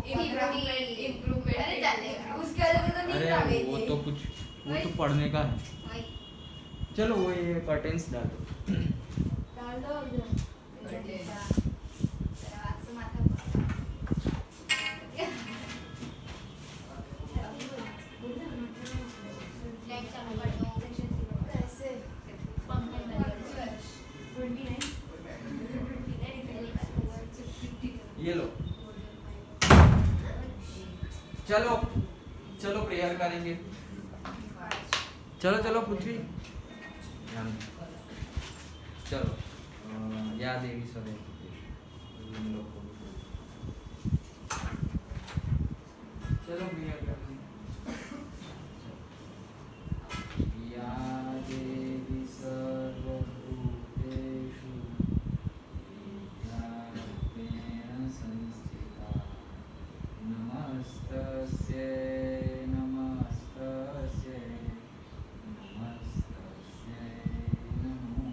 Improvement अरे चलेगा उसके वजह से तो नींद आ गई वो थी। तो कुछ वो तो पढ़ने का है। चलो वो ये कर्टेन्स डाल दो। डाल दो इधर। ये लो, चलो चलो प्रेयर करेंगे। चलो चलो पृथ्वी चलो या देवी सवे चलो प्रेयर करेंगे। या देवी सर्वभूतेषु विद्यारूपेण संस्थिता नमस्तस्यै नमस्तस्यै नमस्तस्यै नमो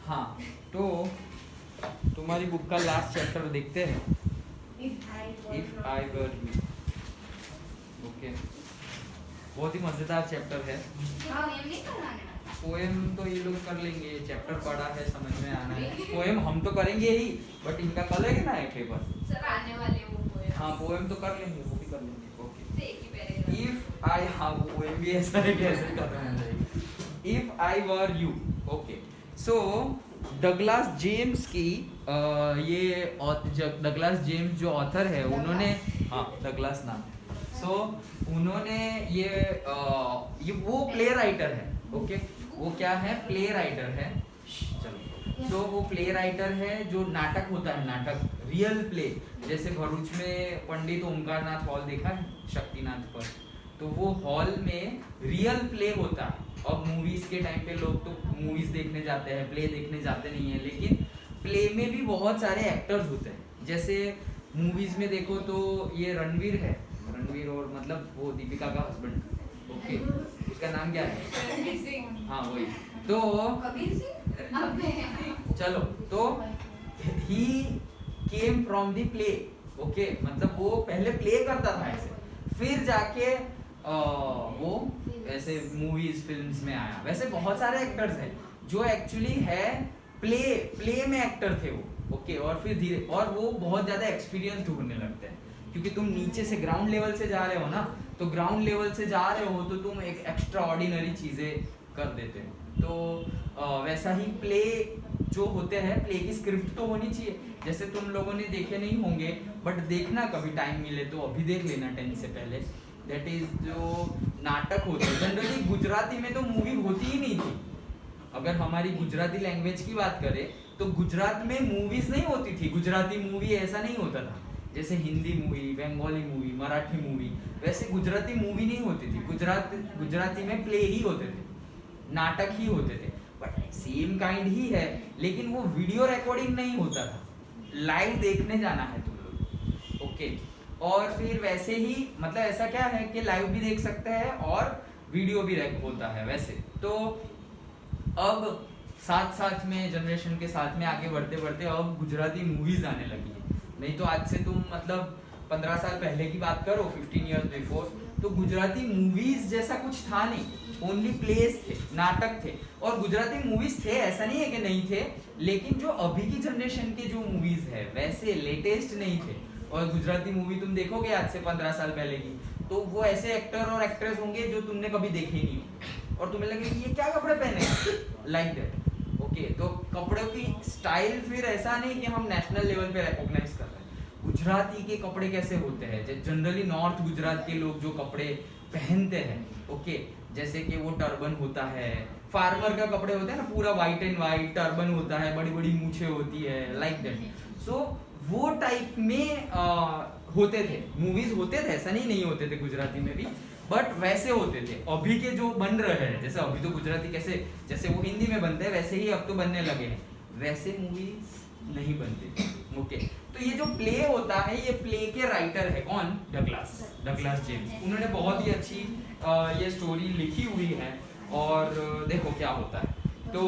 हाँ तो तुम्हारी बुक का लास्ट चैप्टर देखते हैं, if I were you. Okay, बहुत ही मजेदार चैप्टर है। पोएम तो ये लोग कर लेंगे, चैप्टर पढ़ा है समझ में आना है। पोएम हम तो करेंगे ही, बट इनका कल है ना एक पेपर सर आने वाले वो पोएम। हाँ पोएम तो कर लेंगे, वो भी कर लेंगे। ओके एक ही पैराग्राफ। इफ आई, हाँ वो पोएम भी ऐसा है कि ऐसे खत्म हो जाएगी। If I were you. Okay so Douglas James की ये डगलास जेम्स जो ऑथर है उन्होंने, हाँ डगलास नाम है। सो उन्होंने ये वो प्ले राइटर है। ओके वो क्या है, प्ले राइटर है। चलो तो वो प्ले राइटर है जो नाटक होता है, नाटक रियल प्ले, जैसे भरूच में पंडित ओमकारनाथ हॉल देखा है शक्तिनाथ पर, तो वो हॉल में रियल प्ले होता है। अब मूवीज के टाइम पे लोग तो मूवीज देखने जाते हैं, प्ले देखने जाते नहीं है, लेकिन प्ले में भी बहुत सारे एक्टर्स होते हैं। जैसे मूवीज में देखो तो ये रणवीर है, रणवीर और मतलब वो दीपिका का हस्बैंड। ओके उसका नाम क्या है, हाँ वही तो कबीर सिंह। चलो तो he came from the play. Okay मतलब वो पहले प्ले करता था ऐसे, फिर जाके वो ऐसे मूवीज फिल्म्स में आया। वैसे बहुत सारे एक्टर्स हैं जो एक्चुअली है प्ले में एक्टर थे वो। ओके और फिर धीरे, और वो बहुत ज्यादा एक्सपीरियंस ढूंढने लगते हैं, क्योंकि तुम नीचे से ग्राउंड लेवल से जा रहे हो ना, तो ग्राउंड लेवल से जा रहे हो तो तुम एक एक्स्ट्रा ऑर्डिनरी चीजें कर देते हो। तो वैसा ही प्ले जो होते हैं, प्ले की स्क्रिप्ट तो होनी चाहिए। जैसे तुम लोगों ने देखे नहीं होंगे, बट देखना कभी टाइम मिले तो अभी देख लेना 10 से पहले। दैट इज जो नाटक होते हैं, जनरली गुजराती में तो मूवी होती ही नहीं थी। अगर हमारी गुजराती लैंग्वेज की बात करें तो गुजरात में मूवीज नहीं होती थी। गुजराती मूवी ऐसा नहीं होता था जैसे Hindi movie, Bengali movie, Marathi movie, वैसे गुजराती मूवी नहीं होती थी। गुजराती में प्ले ही होते थे, नाटक ही होते थे, बट सेम काइंड ही है, लेकिन वो वीडियो रिकॉर्डिंग नहीं होता था, लाइव देखने जाना है तुम लोग। ओके और फिर वैसे ही मतलब ऐसा क्या है कि लाइव भी देख सकते हैं और वीडियो भी होता है वैसे। तो अब साथ में जनरेशन के साथ में आगे बढ़ते बढ़ते अब गुजराती मूवीज आने लगी है। नहीं तो आज से तुम मतलब 15 साल पहले की बात करो, 15 इयर्स बिफोर, तो गुजराती मूवीज जैसा कुछ था नहीं, ओनली प्लेस थे, नाटक थे। और गुजराती मूवीज थे, ऐसा नहीं है कि नहीं थे, लेकिन जो अभी की जनरेशन के जो मूवीज है वैसे लेटेस्ट नहीं थे। और गुजराती मूवी तुम देखोगे आज से 15 साल पहले की, तो वो ऐसे एक्टर और एक्ट्रेस होंगे जो तुमने कभी देखे ही नहीं, और तुम्हें लगे ये क्या कपड़े पहने, लाइक दैट। ओके तो कपड़ों की स्टाइल फिर ऐसा नहीं कि हम नेशनल लेवल पे रिकॉग्नाइज कर रहे हैं। गुजराती के कपड़े कैसे होते हैं, जनरली नॉर्थ गुजरात के लोग जो कपड़े पहनते हैं, ओके जैसे कि वो टर्बन होता है, फार्मर का कपड़े होते हैं ना, पूरा व्हाइट एंड व्हाइट टर्बन होता है, बड़ी बड़ी मूछें होती है, लाइक दैट। सो वो टाइप में होते थे, मूवीज होते थे, ऐसा नहीं होते थे गुजराती में भी, बट वैसे होते थे। अभी के जो बन रहे हैं, जैसे अभी तो गुजराती कैसे जैसे वो हिंदी में बनते हैं वैसे ही अब तो बनने लगे हैं, वैसे मूवीज नहीं बनते। ओके तो ये जो प्ले होता है, ये प्ले के राइटर है कौन? Douglas James. उन्होंने बहुत ही अच्छी ये स्टोरी लिखी हुई है। और देखो क्या होता है। तो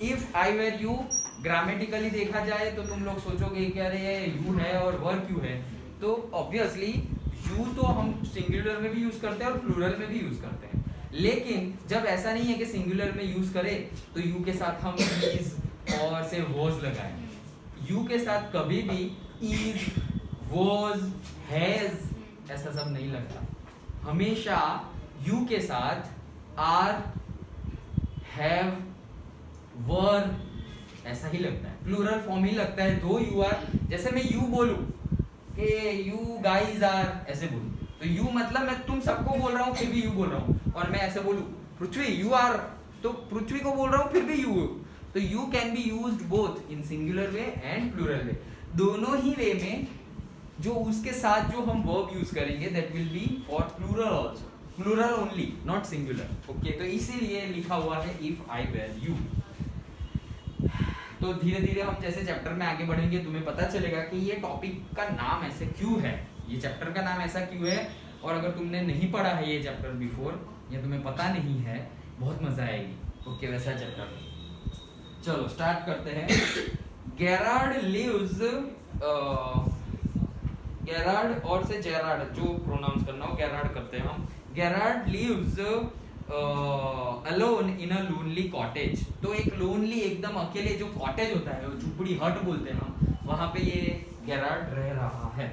if I were you, grammatically देखा जाए तो तुम लोग सोचोगे कि अरे ये यू है और वर क्यों है। तो ऑब्वियसली यू तो हम सिंगुलर में भी यूज करते हैं और प्लूरल में भी यूज करते हैं, लेकिन जब ऐसा नहीं है कि सिंगुलर में यूज करें तो यू के साथ हम इज और से वॉज लगाएं। यू के साथ कभी भी इज, वॉज, हैज ऐसा सब नहीं लगता। हमेशा यू के साथ आर, हैव, वर ऐसा ही लगता है, प्लूरल फॉर्म ही लगता है। दो यू आर, जैसे मैं यू बोलूं कि यू गाइज आर, ऐसे बोलूं तो यू मतलब मैं तुम सबको बोल रहा हूँ फिर भी यू बोल रहा हूँ। और मैं ऐसे बोलूं पृथ्वी यू आर, तो पृथ्वी को बोल रहा हूँ फिर भी यू। तो you can be used both in singular way and plural way. दोनों ही वे में जो उसके साथ जो हम वर्ब यूज करेंगे that will be for plural also, plural only not singular. Okay, तो इसीलिए लिखा हुआ है इफ आई वेर यू। तो धीरे धीरे हम जैसे चैप्टर में आगे बढ़ेंगे तुम्हें पता चलेगा कि ये टॉपिक का नाम ऐसे क्यों है, ये चैप्टर का नाम ऐसा क्यों है। और अगर तुमने नहीं पढ़ा है ये चैप्टर बिफोर या तुम्हें पता नहीं है, बहुत मजा आएगी। ओके, वैसा चैप्टर। चलो स्टार्ट करते हैं। गेरार्ड लिव्स, गेरार्ड और से जेरार्ड जो प्रोनाउंस करना हो गेरार्ड करते हैं हम। Gerard lives alone in a lonely cottage. तो एक लोनली एकदम अकेले जो कॉटेज होता है, झुपड़ी हट बोलते हैं हम, वहां पे ये गेरार्ड रह रहा है।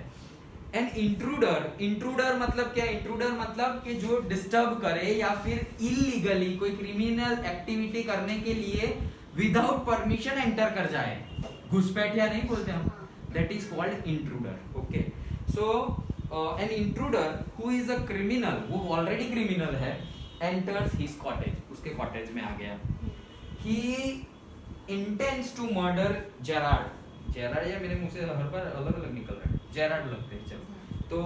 एन इंट्रूडर, इंट्रूडर मतलब क्या? इंट्रूडर मतलब कि जो डिस्टर्ब करे या फिर इलीगली कोई क्रिमिनल एक्टिविटी करने के लिए विदाउट परमिशन एंटर कर जाए, घुसपैठिया नहीं बोलते हम, that is called intruder. Okay, so an intruder who is a criminal, वो ऑलरेडी क्रिमिनल है, enters his cottage, उसके कॉटेज में आ गया। he intends to murder Gerard, Gerard या मेरे मुंह से हर बार अलग अलग निकल रहा है, Gerard लगते हैं। चलो, तो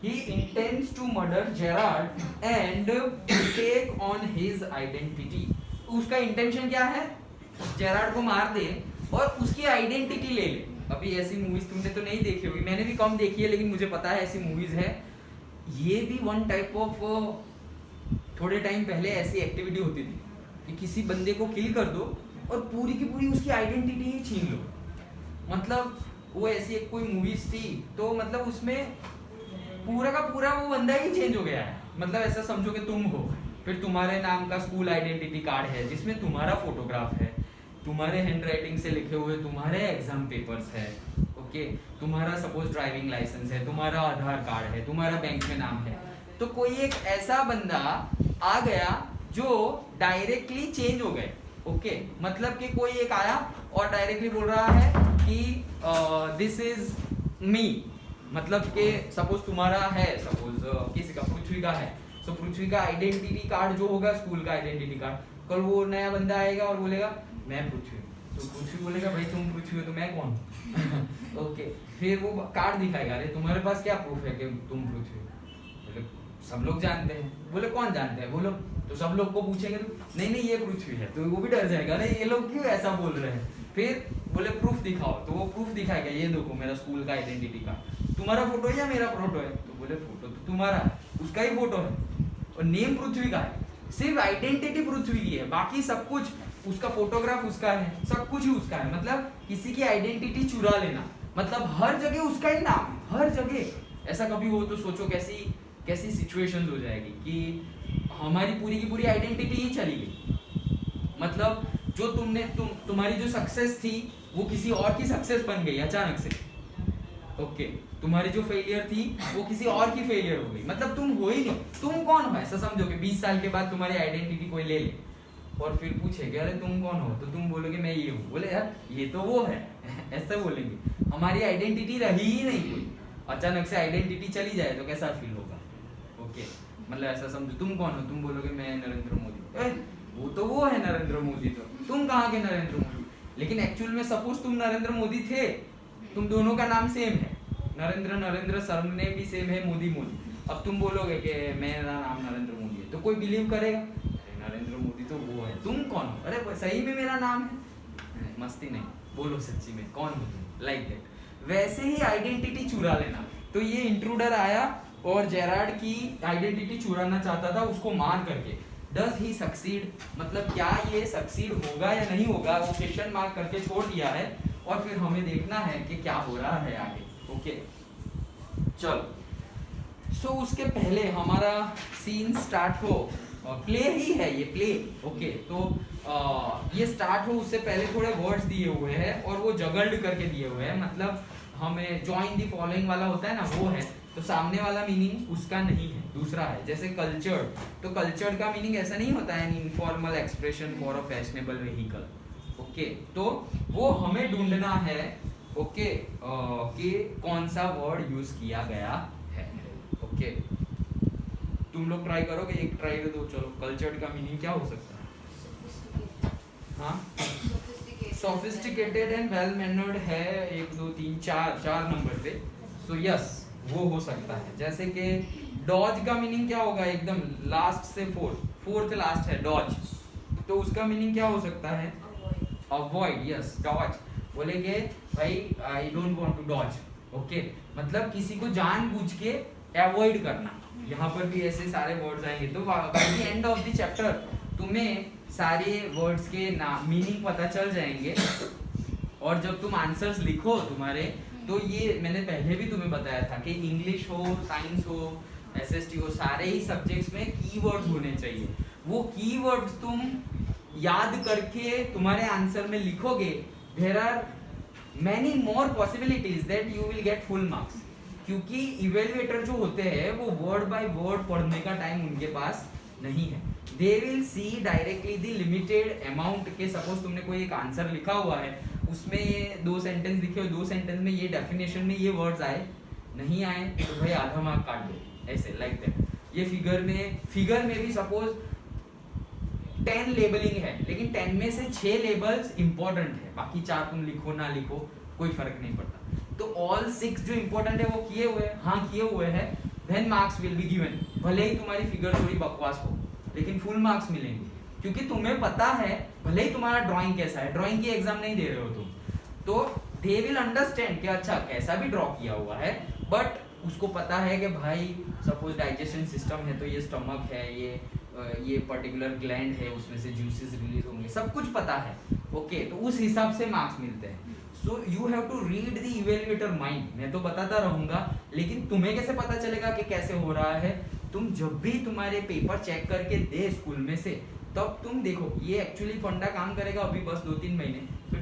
he intends to murder Gerard and take on his identity। उसका इंटेंशन क्या है? जेरार्ड को मार दे और उसकी आइडेंटिटी ले ले। अभी ऐसी मूवीज तुमने तो नहीं देखी होगी, मैंने भी कम देखी है, लेकिन मुझे पता है ऐसी मूवीज है। ये भी वन टाइप ऑफ, थोड़े टाइम पहले ऐसी एक्टिविटी होती थी कि किसी बंदे को किल कर दो और पूरी की पूरी उसकी आइडेंटिटी ही छीन लो। मतलब वो ऐसी एक कोई मूवीज थी, तो मतलब उसमें पूरा का पूरा वो बंदा ही चेंज हो गया है। मतलब ऐसा समझो कि तुम हो, फिर तुम्हारे नाम का स्कूल आइडेंटिटी कार्ड है जिसमें तुम्हारा फोटोग्राफ है, तुम्हारे हैंडराइटिंग से लिखे हुए तुम्हारे एग्जाम पेपर्स है। ओके, तुम्हारा सपोज ड्राइविंग लाइसेंस है, तुम्हारा आधार कार्ड है, तुम्हारा बैंक में नाम है। तो कोई एक ऐसा बंदा आ गया जो डायरेक्टली चेंज हो गए। ओके, मतलब कि कोई एक आया और डायरेक्टली बोल रहा है कि दिस इज मी, मतलब कि सपोज तुम्हारा है, सपोज किसी का, पृथ्वी का है, सो पृथ्वी का आइडेंटिटी कार्ड जो होगा स्कूल का आइडेंटिटी कार्ड, कल वो नया बंदा आएगा और बोलेगा मैं पृथ्वी, तो पृथ्वी बोलेगा भाई तुम पृथ्वी हो तो मैं कौन हूँ। ओके, फिर वो कार्ड दिखाएगा, अरे तुम्हारे पास क्या प्रूफ है कि तुम पृथ्वी हो? बोले सब लोग जानते हैं। बोले कौन जानते हैं? बोलो। तो सब लोग को पूछेंगे तो नहीं नहीं ये पृथ्वी है, तो वो भी डर जाएगा, अरे ये लोग क्यों ऐसा बोल रहे हैं। फिर बोले प्रूफ दिखाओ, तो वो प्रूफ दिखाएगा, ये देखो मेरा स्कूल का आइडेंटिटी कार्ड, तुम्हारा फोटो है या मेरा फोटो है? तो बोले फोटो तो तुम्हारा है, उसका ही फोटो है और नेम पृथ्वी का है, सिर्फ आइडेंटिटी पृथ्वी की है, बाकी सब कुछ उसका फोटोग्राफ उसका है, सब कुछ ही उसका है। मतलब किसी की आइडेंटिटी चुरा लेना, मतलब हर जगह उसका ही नाम, हर जगह। ऐसा कभी हो तो सोचो कैसी कैसी सिचुएशंस हो जाएगी कि हमारी पूरी की पूरी आइडेंटिटी ही चली गई। मतलब जो तुम्हारी जो सक्सेस थी वो किसी और की सक्सेस बन गई अचानक से। ओके, तुम्हारी जो फेलियर थी वो किसी और की फेलियर हो गई, मतलब तुम हो ही नहीं। तुम कौन हो ऐसा समझो कि 20 साल के बाद तुम्हारी आइडेंटिटी कोई ले ले और फिर पूछे कि अरे तुम कौन हो, तो तुम बोलोगे मैं ये हूँ। बोले यार ये तो वो है ऐसा बोलेंगे। हमारी आइडेंटिटी रही ही नहीं कोई, अचानक से आइडेंटिटी चली जाए तो कैसा फील होगा। ओके, मतलब ऐसा समझो तुम कौन हो, तुम बोलोगे मैं नरेंद्र मोदी, वो तो वो है नरेंद्र मोदी, तो तुम कहाँ के नरेंद्र मोदी। लेकिन एक्चुअल में सपोज तुम नरेंद्र मोदी थे, तुम दोनों का नाम सेम है, नरेंद्र सरनेम भी सेम है, मोदी। अब तुम बोलोगे कि मेरा नाम नरेंद्र मोदी है, तो कोई बिलीव करेगा? अरे नरेंद्र मोदी तो वो है, तुम कौन हो? अरे सही में मेरा नाम है, मस्ती नहीं, बोलो सच्ची में कौन हो तुम, लाइक दैट। वैसे ही आइडेंटिटी चुरा लेना। तो ये इंट्रूडर आया और जेरार्ड की आइडेंटिटी चुराना चाहता था उसको मार करके। डज ही सक्सीड, मतलब क्या ये सक्सीड होगा या नहीं होगा, वो क्वेश्चन मार्क करके छोड़ दिया है और फिर हमें देखना है कि क्या हो रहा है आगे। ओके चलो सो उसके पहले हमारा सीन स्टार्ट हो, प्ले ही है ये प्ले। ओके तो ये स्टार्ट हो उससे पहले थोड़े वर्ड्स दिए हुए हैं और वो जगल्ड करके दिए हुए हैं, मतलब हमें जॉइन दी फॉलोइंग वाला होता है ना वो है, तो सामने वाला मीनिंग उसका नहीं है, दूसरा है। जैसे कल्चर्ड, तो कल्चर्ड का मीनिंग ऐसा नहीं होता है informal expression for a fashionable vehicle. Okay तो वो हमें ढूंढना है ओके कि कौन सा वर्ड यूज किया गया है। ओके तुम लोग ट्राई करोगे, एक ट्राई दो चलो। कल्चर्ड का मीनिंग क्या हो सकता है? हाँ सोफिस्टिकेटेड एंड वेल मैनर्ड है, 1 2 3 4 नंबर पे। सो यस वो हो सकता है। जैसे कि डॉज का मीनिंग क्या होगा, एकदम लास्ट से फोर्थ लास्ट है डॉज, तो उसका मीनिंग क्या हो सकता है? अवॉइड। यस डॉज बोलेंगे भाई I don't want to dodge. Okay मतलब किसी को जानबूझ के अवॉइड करना। यहाँ पर भी ऐसे सारे वर्ड्स आएंगे। तो by the end of the chapter तुम्हें सारे वर्ड्स के मीनिंग पता चल जाएंगे और जब तुम आंसर्स लिखो तुम्हारे, तो ये मैंने पहले भी तुम्हें बताया था कि इंग्लिश हो, साइंस हो, एसएसटी हो, सारे ही सब्जेक्ट्स में कीवर्ड्स होने चाहिए। वो कीवर्ड्स तुम याद करके तुम्हारे आंसर में लिखोगे, there are many more possibilities that you will get full marks. क्योंकि इवेल्युएटर जो होते हैं वो वर्ड बाय वर्ड पढ़ने का टाइम उनके पास नहीं है। They will see directly the limited amount के, सपोज तुमने कोई एक आंसर लिखा हुआ है, उसमें ये 2 सेंटेंस लिखे हो, 2 सेंटेंस में ये डेफिनेशन में ये वर्ड्स आए, नहीं आए तो भाई आधा मार्क काट दो, ऐसे लाइक दैट। ये फिगर में भी सपोज 10 लेबलिंग है, लेकिन 10 में से 6 लेबल्स इंपॉर्टेंट है, बाकी 4 तुम लिखो ना लिखो कोई फर्क नहीं पड़ता। तो ऑल 6 जो इंपॉर्टेंट है वो किए हुए हैं, हाँ किए हुए हैं, then marks will be given. भले ही तुम्हारी फिगर थोड़ी बकवास हो लेकिन फुल मार्क्स मिलेंगे, क्योंकि तुम्हें पता है, भले ही तुम्हारा ड्राइंग कैसा है, ड्राइंग की एग्जाम नहीं दे रहे हो तुम, तो दे विल अंडरस्टैंड कि अच्छा कैसा भी ड्रॉ किया हुआ है, बट उसको पता है कि भाई सपोज डाइजेशन सिस्टम है तो ये स्टमक है, ये पर्टिकुलर ग्लैंड है, उसमें से जूसेस रिलीज होंगे, सब कुछ पता है। ओके तो उस हिसाब से मार्क्स मिलते हैं। So you have to read the evaluator mind. मैं तो बताता रहूंगा, लेकिन तुम्हें कैसे पता चलेगा कि कैसे हो रहा है? तुम जब भी तुम्हारे पेपर चेक करके दे स्कूल में से, तब तुम देखो ये एक्चुअली फंडा काम करेगा अभी बस 2-3 महीने, फिर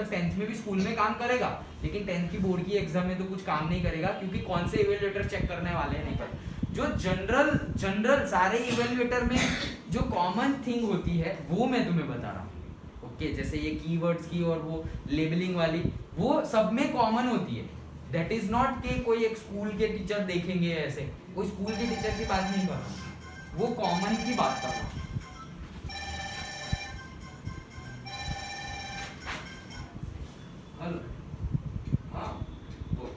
10th में भी स्कूल में काम करेगा, लेकिन 10th की बोर्ड की एग्जाम में तो कुछ काम नहीं करेगा, क्योंकि कौन से इवेल्युएटर चेक करने वाले हैं नहीं पता। जो जनरल सारे इवेल्युएटर में जो कॉमन थिंग होती है वो मैं तुम्हें बता रहा हूँ। ओके जैसे ये कीवर्ड्स की और वो लेबलिंग वाली, वो सब में कॉमन होती है। दैट इज नॉट कि कोई एक स्कूल के टीचर देखेंगे ऐसे, कोई स्कूल के टीचर की बात नहीं कर रहा, वो कॉमन की बात कर रहा हूँ। हेलो हाँ बोल।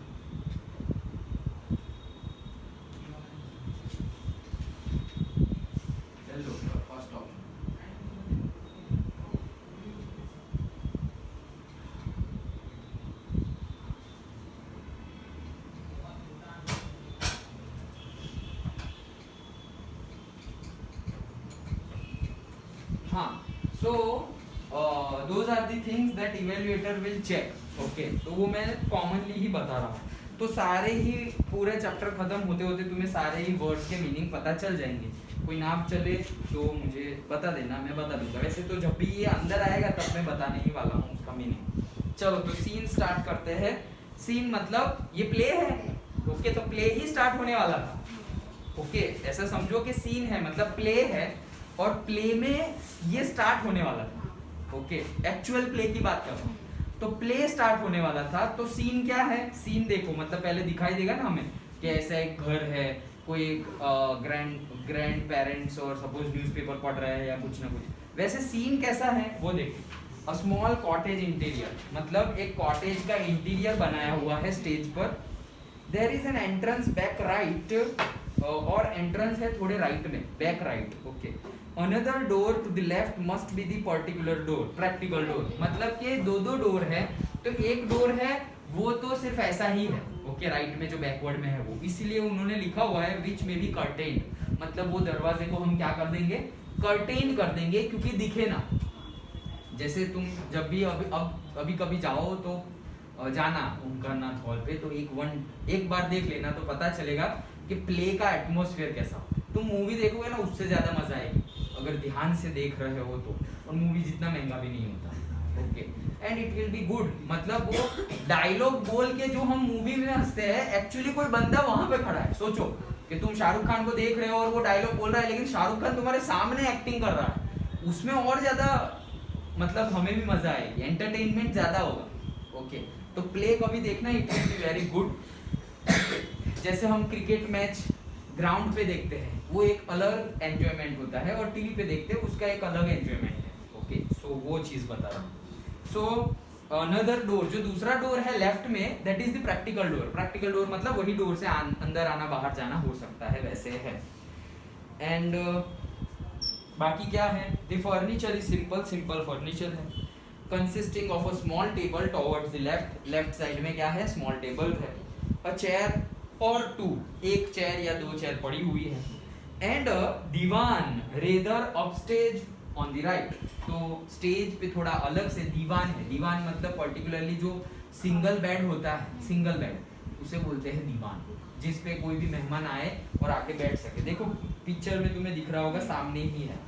चलो फर्स्ट ऑप्शन हाँ। So those are the things that evaluator will check. Okay तो वो मैं कॉमनली ही बता रहा हूँ। तो सारे ही पूरे चैप्टर खत्म होते होते तुम्हें सारे ही वर्ड्स के मीनिंग पता चल जाएंगे। कोई नाम चले तो मुझे बता देना, मैं बता दूंगा। वैसे तो जब भी ये अंदर आएगा तब मैं बताने ही वाला हूँ उसका मीनिंग। चलो तो सीन स्टार्ट करते हैं। सीन मतलब ये प्ले है। ओके तो प्ले ही स्टार्ट होने वाला था। ओके ऐसा समझो कि सीन है मतलब प्ले है, और प्ले में ये स्टार्ट होने वाला था। ओके एक्चुअल प्ले की बात कर रहा हूँ। तो प्ले स्टार्ट होने वाला था, तो सीन क्या है? सीन देखो मतलब पहले दिखाई देगा ना हमें कि ऐसा एक घर है, कोई एक ग्रैंड पेरेंट्स और सपोज न्यूज़पेपर पढ़ रहा है या कुछ ना कुछ। वैसे सीन कैसा है वो देखो। अ स्मॉल कॉटेज इंटीरियर, मतलब एक कॉटेज का इंटीरियर बनाया हुआ है स्टेज पर। There is an entrance back right, और एंट्रेंस है थोड़े राइट में, back right. Okay another door to the left must be the particular door, practical door. मतलब कि दो डोर है, तो एक डोर है वो तो सिर्फ ऐसा ही है, ओके, राइट में जो बैकवर्ड में है वो, इसीलिए उन्होंने लिखा हुआ है विच में बी कर्टेन, मतलब वो दरवाजे को हम क्या कर देंगे, कर्टेन कर देंगे, क्योंकि दिखे ना। जैसे तुम जब भी अभी कभी जाओ तो जाना ओमकारनाथ हॉल पे, तो एक बार देख लेना तो पता चलेगा कि प्ले का एटमॉस्फेयर कैसा। तुम मूवी देखोगे ना उससे ज्यादा मजा आएगी अगर ध्यान से देख रहे हो तो, और मूवी जितना महंगा भी नहीं होता, okay, and it will be good. मतलब वो डायलॉग बोल के जो हम मूवी में हंसते हैं, एक्चुअली कोई बंदा वहां पे खड़ा है। सोचो कि तुम शाहरुख खान को देख रहे हो और वो डायलॉग बोल रहा है, लेकिन शाहरुख खान तुम्हारे सामने एक्टिंग कर रहा है, उसमें और ज्यादा मतलब हमें भी मजा आएगी, एंटरटेनमेंट ज्यादा होगा, ओके। तो प्ले कभी देखना, it will be very good. जैसे हम क्रिकेट मैच ग्राउंड पे देखते हैं, वो एक अलग एंजॉयमेंट होता है, और टीवी पे देखते हैं उसका एक अलग एंजॉयमेंट है, ओके। सो वो चीज बता रहा हूँ। सो अनदर डोर, जो दूसरा डोर है लेफ्ट में, that is the practical door. Practical door मतलब वही डोर से अंदर आना बाहर जाना हो सकता है, वैसे है। एंड बाकी क्या है, the furniture is simple, simple furniture है, consisting of a small table towards the left side में क्या है, स्मॉल टेबल है, अ चेयर और टू, एक चेयर या दो चेयर पड़ी हुई है, and divan rather upstage on the right. तो स्टेज पे थोड़ा अलग से दीवान है। दीवान मतलब पर्टिकुलरली जो सिंगल बेड होता है, सिंगल बेड उसे बोलते हैं दीवान, जिस पे कोई भी मेहमान आए और आके बैठ सके। देखो पिक्चर में तुम्हें दिख रहा होगा, सामने ही है,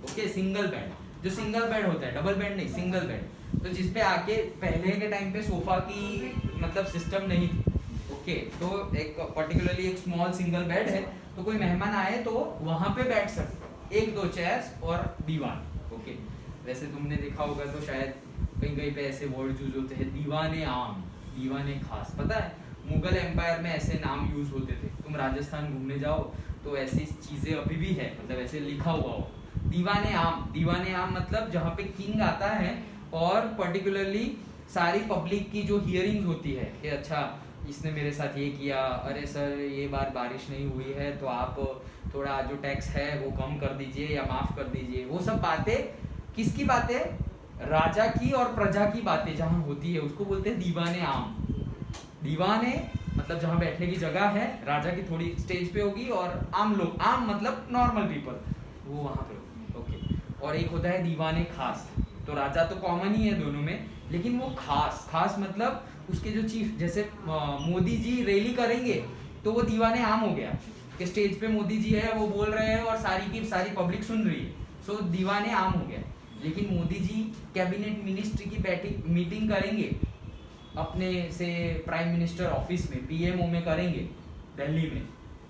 ओके, सिंगल बेड। जो सिंगल बेड होता है, डबल बेड नहीं, सिंगल बेड, तो जिस पे आके पहले के टाइम पे सोफा की मतलब सिस्टम नहीं थी, ओके, तो एक पर्टिकुलरली एक स्मॉल सिंगल बेड है, तो कोई मेहमान आए तो वहां पे बैठ सकते, एक दो चेयर्स और दीवान, ओके। वैसे तुमने देखा होगा तो शायद कहीं कहीं पे ऐसे वर्ड यूज होते हैं, दीवाने आम, दीवाने खास, पता है मुगल एम्पायर में ऐसे नाम यूज होते थे। तुम राजस्थान घूमने जाओ तो ऐसी चीजें अभी भी है, मतलब ऐसे लिखा हुआ हो, दीवाने आम। दीवाने आम मतलब जहाँ पे किंग आता है और पर्टिकुलरली सारी पब्लिक की जो हियरिंग्स होती है कि अच्छा इसने मेरे साथ ये किया, अरे सर ये बार बारिश नहीं हुई है तो आप थोड़ा जो टैक्स है वो कम कर दीजिए या माफ कर दीजिए। वो सब बातें किसकी बातें, राजा की और प्रजा की बातें जहाँ होती है उसको बोलते हैं दीवाने आम। दीवाने मतलब जहाँ बैठने की जगह है, राजा की थोड़ी स्टेज पे होगी, और आम लोग, आम मतलब नॉर्मल पीपल, वो वहाँ पे होगी, ओके। और एक होता है दीवाने खास, तो राजा तो कॉमन ही है दोनों में, लेकिन वो खास, खास मतलब उसके जो चीफ, जैसे मोदी जी रैली करेंगे तो वो दीवाने आम हो गया कि स्टेज पे मोदी जी है, वो बोल रहे हैं और सारी की सारी पब्लिक सुन रही है, सो दीवाने आम हो गया। लेकिन मोदी जी कैबिनेट मिनिस्ट्री की मीटिंग करेंगे अपने से प्राइम मिनिस्टर ऑफिस में, पीएमओ में करेंगे दिल्ली में,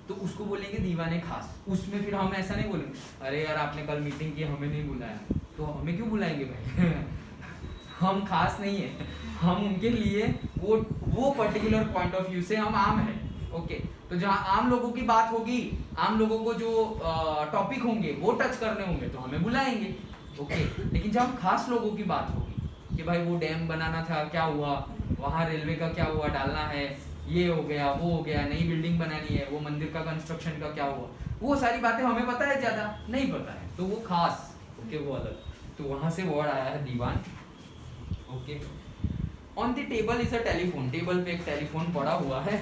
तो उसको बोलेंगे दीवाने खास। उसमें फिर हम ऐसा नहीं बोलेंगे अरे यार आपने कल मीटिंग की हमें नहीं बुलाया, तो हमें क्यों बुलाएंगे भाई हम खास नहीं है, हम उनके लिए वो पर्टिकुलर पॉइंट ऑफ व्यू से हम आम है, ओके। तो जहाँ आम लोगों की बात होगी, आम लोगों को जो टॉपिक होंगे वो टच करने होंगे तो हमें बुलाएंगे, ओके। लेकिन जब खास लोगों की बात होगी कि भाई वो डैम बनाना था, क्या हुआ, वहाँ रेलवे का क्या हुआ, डालना है, ये हो गया, वो हो गया, नई बिल्डिंग बनानी है, वो मंदिर का कंस्ट्रक्शन का क्या हुआ, वो सारी बातें हमें पता है, ज्यादा नहीं पता है, तो वो खास, ओके, वो अलग। तो वहां से वर्ड आया है divan, okay. On the table is a telephone, table पे एक टेलीफोन पड़ा हुआ है।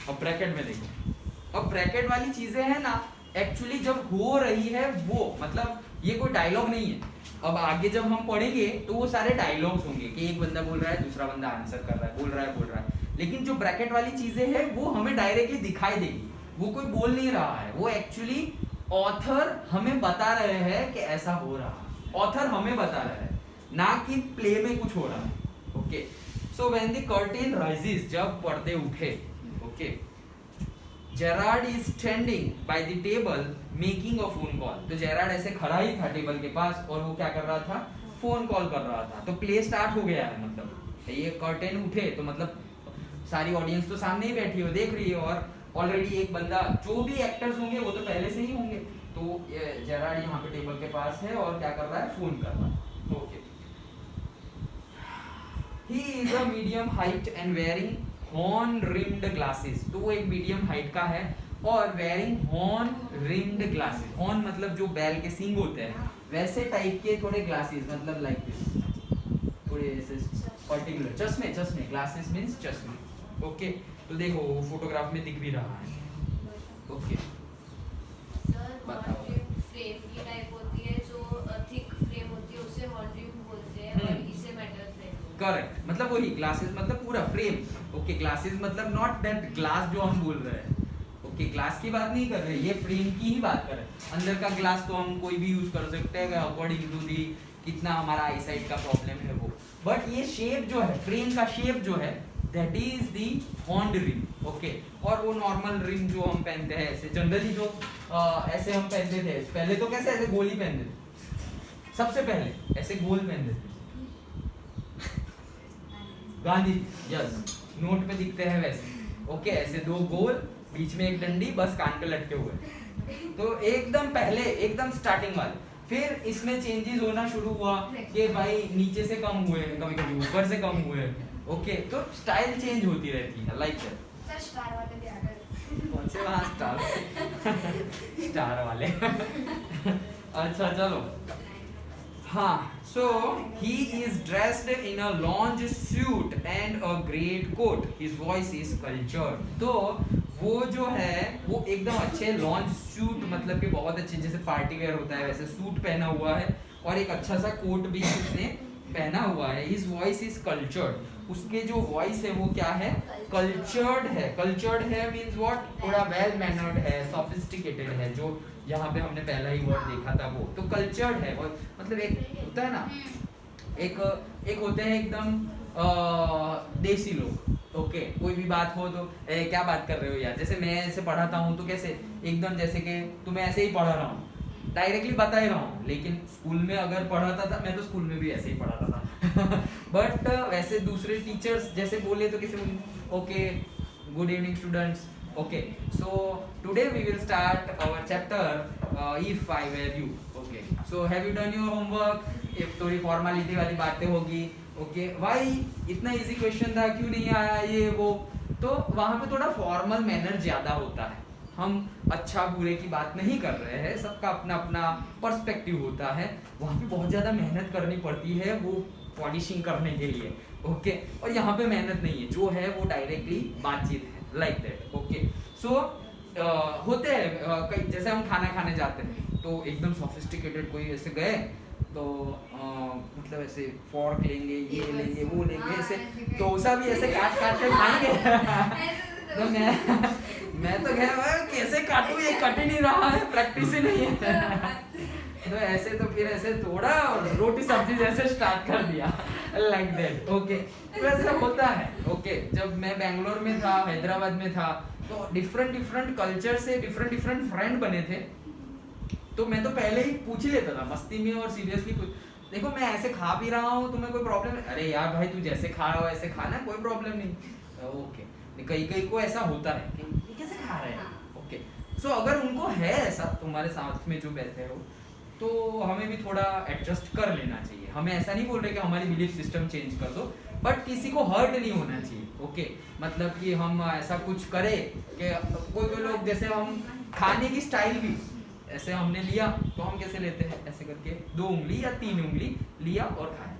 अब ब्रैकेट में देखो, अब ब्रैकेट वाली चीजें है ना, एक्चुअली जब हो रही है वो, मतलब ये कोई डायलॉग नहीं है। अब आगे जब हम पढ़ेंगे तो वो सारे डायलॉग्स होंगे कि एक बंदा बोल रहा है, दूसरा बंदा आंसर कर रहा है, बोल रहा है। लेकिन जो ब्रैकेट वाली चीजें हैं वो हमें डायरेक्टली दिखाई देगी, वो कोई बोल नहीं रहा है, वो एक्चुअली ऑथर हमें बता रहे हैं कि ऐसा हो रहा है, ऑथर हमें बता रहा है, ना कि प्ले में कुछ हो रहा है, okay. So when the curtain rises, जब पर्दे उठे, okay, Gerard is standing by the table making a phone call. तो जेरार्ड ऐसे खड़ा ही था टेबल के पास और वो क्या कर रहा था, फोन कॉल कर रहा था। तो प्ले स्टार्ट हो गया है, मतलब ये कर्टेन उठे तो मतलब सारी ऑडियंस तो सामने ही बैठी हो, देख रही है, और ऑलरेडी एक बंदा, जो भी एक्टर्स होंगे वो तो पहले से ही होंगे। तो जेरार्ड यहाँ पे टेबल के पास है और क्या कर रहा है, फोन कर रहा है, okay. He is a medium height and wearing horn rimmed glasses. तो वो एक मीडियम हाइट का है और wearing horn rimmed glasses. Horn मतलब जो बैल के सींग होते हैं, वैसे टाइप के थोड़े ग्लासेस, मतलब लाइक दिस, थोड़े ऐसे पर्टिकुलर चश्मे चश्मे ग्लासेस मीन्स चश्मे ओके तो देखो फोटोग्राफ में दिख भी रहा है ओके सर बताओ। हॉर्न फ्रेम की टाइप होती है जो थिक फ्रेम होती है उसे हॉर्न रिम बोलते हैं और इसे मेटल फ्रेम। करेक्ट मतलब वही ग्लासेस मतलब पूरा फ्रेम ओके ग्लासेस मतलब नॉट दैट ग्लास जो हम बोल रहे हैं ओके ग्लास की बात नहीं कर रहे ये फ्रेम की ही बात कर रहे हैं अंदर का ग्लास तो हम कोई भी यूज कर सकते हैं अकॉर्डिंग टू दी कितना हमारा आईसाइट का प्रॉब्लम है वो बट ये शेप जो है फ्रेम का शेप जो है that is the horn rim okay और वो नॉर्मल रिम जो हम पहनते हैं ऐसे जनरली जो ऐसे हम पहनते थे पहले तो कैसे ऐसे गोल ही पहनते थे सबसे पहले ऐसे गोल पहनते थे गांधी यस नोट पे दिखते हैं वैसे ओके ऐसे दो गोल बीच में एक डंडी बस कान पे लटके हुए तो एकदम पहले एकदम स्टार्टिंग वाले फिर इसमें चेंजेस होना शुरू हुआ कि भाई नीचे से कम हुए कभी कभी ऊपर से कम हुए ओके तो स्टाइल चेंज होती रहती है लाइक सर स्टार वाले भी आ गए। कौन से वहाँ स्टार वाले अच्छा चलो हाँ so he is dressed in a lounge suit and a great coat his voice is cultured तो वो जो है वो एकदम अच्छे लॉन्च सूट मतलब कि बहुत अच्छे जैसे पार्टी वेयर होता है वैसे सूट पहना हुआ है और एक अच्छा सा कोट भी उसने पहना हुआ है हिज वॉइस इज कल्चर्ड उसके जो वॉइस है वो क्या है कल्चर्ड है मींस व्हाट थोड़ा वेल मैनर्ड है सोफिस्टिकेटेड है जो यहाँ पे हमने पहला ही वर्ड देखा था वो तो कल्चर्ड है और मतलब एक होता है ना एक होते हैं एकदम देसी लोग ओके कोई भी बात हो तो क्या बात कर रहे हो यार जैसे मैं ऐसे पढ़ाता हूँ तो कैसे एकदम जैसे कि तुम्हें ऐसे ही पढ़ा रहा हूँ डायरेक्टली बता ही रहा हूँ लेकिन स्कूल में अगर पढ़ाता था मैं तो स्कूल में भी ऐसे ही पढ़ाता था बट वैसे दूसरे टीचर्स जैसे बोले तो किसी okay good evening students okay so today we will start our chapter if I were you okay so have you done your homework if थोड़ी फॉर्मेलिटी वाली बातें होगी ओके भाई इतना इजी क्वेश्चन था क्यों नहीं आया ये वो तो वहाँ पे थोड़ा फॉर्मल मैनर ज्यादा होता है हम अच्छा बुरे की बात नहीं कर रहे हैं सबका अपना अपना पर्सपेक्टिव होता है वहाँ पे बहुत ज्यादा मेहनत करनी पड़ती है वो पॉलिशिंग करने के लिए ओके और यहाँ पे मेहनत नहीं है जो है वो डायरेक्टली बातचीत है लाइक दैट ओके सो होते हैं कई जैसे हम खाना खाने जाते हैं तो एकदम सोफिस्टिकेटेड कोई ऐसे गए तो मतलब ऐसे फॉर्क लेंगे ये लेंगे वो लेंगे ऐसे डोसा भी ऐसे काट काट के खाएंगे तो मैं तो गया कैसे काटूं ये कट ही नहीं रहा है प्रैक्टिस ही नहीं है तो ऐसे तो फिर ऐसे थोड़ा रोटी सब्जी जैसे स्टार्ट कर दिया लाइक दैट ओके तो ऐसा होता है ओके जब मैं बेंगलोर में था हैदराबाद में था तो डिफरेंट कल्चर से डिफरेंट फ्रेंड बने थे तो मैं तो पहले ही पूछ ही लेता था मस्ती में और सीरियसली देखो मैं ऐसे खा पी रहा हूँ तुम्हें कोई प्रॉब्लम अरे यार भाई तू जैसे खा रहा हो ऐसे खाना कोई प्रॉब्लम नहीं ओके कई को ऐसा होता है कि ये कैसे खा रहे हैं ओके सो अगर उनको है ऐसा तुम्हारे साथ में जो बैठे हो तो हमें भी थोड़ा एडजस्ट कर लेना चाहिए हमें ऐसा नहीं बोल रहे कि हमारी बिलीफ सिस्टम चेंज कर दो बट किसी को हर्ट नहीं होना चाहिए ओके मतलब कि हम ऐसा कुछ करें कि कोई लोग जैसे हम खाने की स्टाइल भी ऐसे हमने लिया तो हम कैसे लेते हैं ऐसे करके 2 उंगली या 3 उंगली लिया और खाया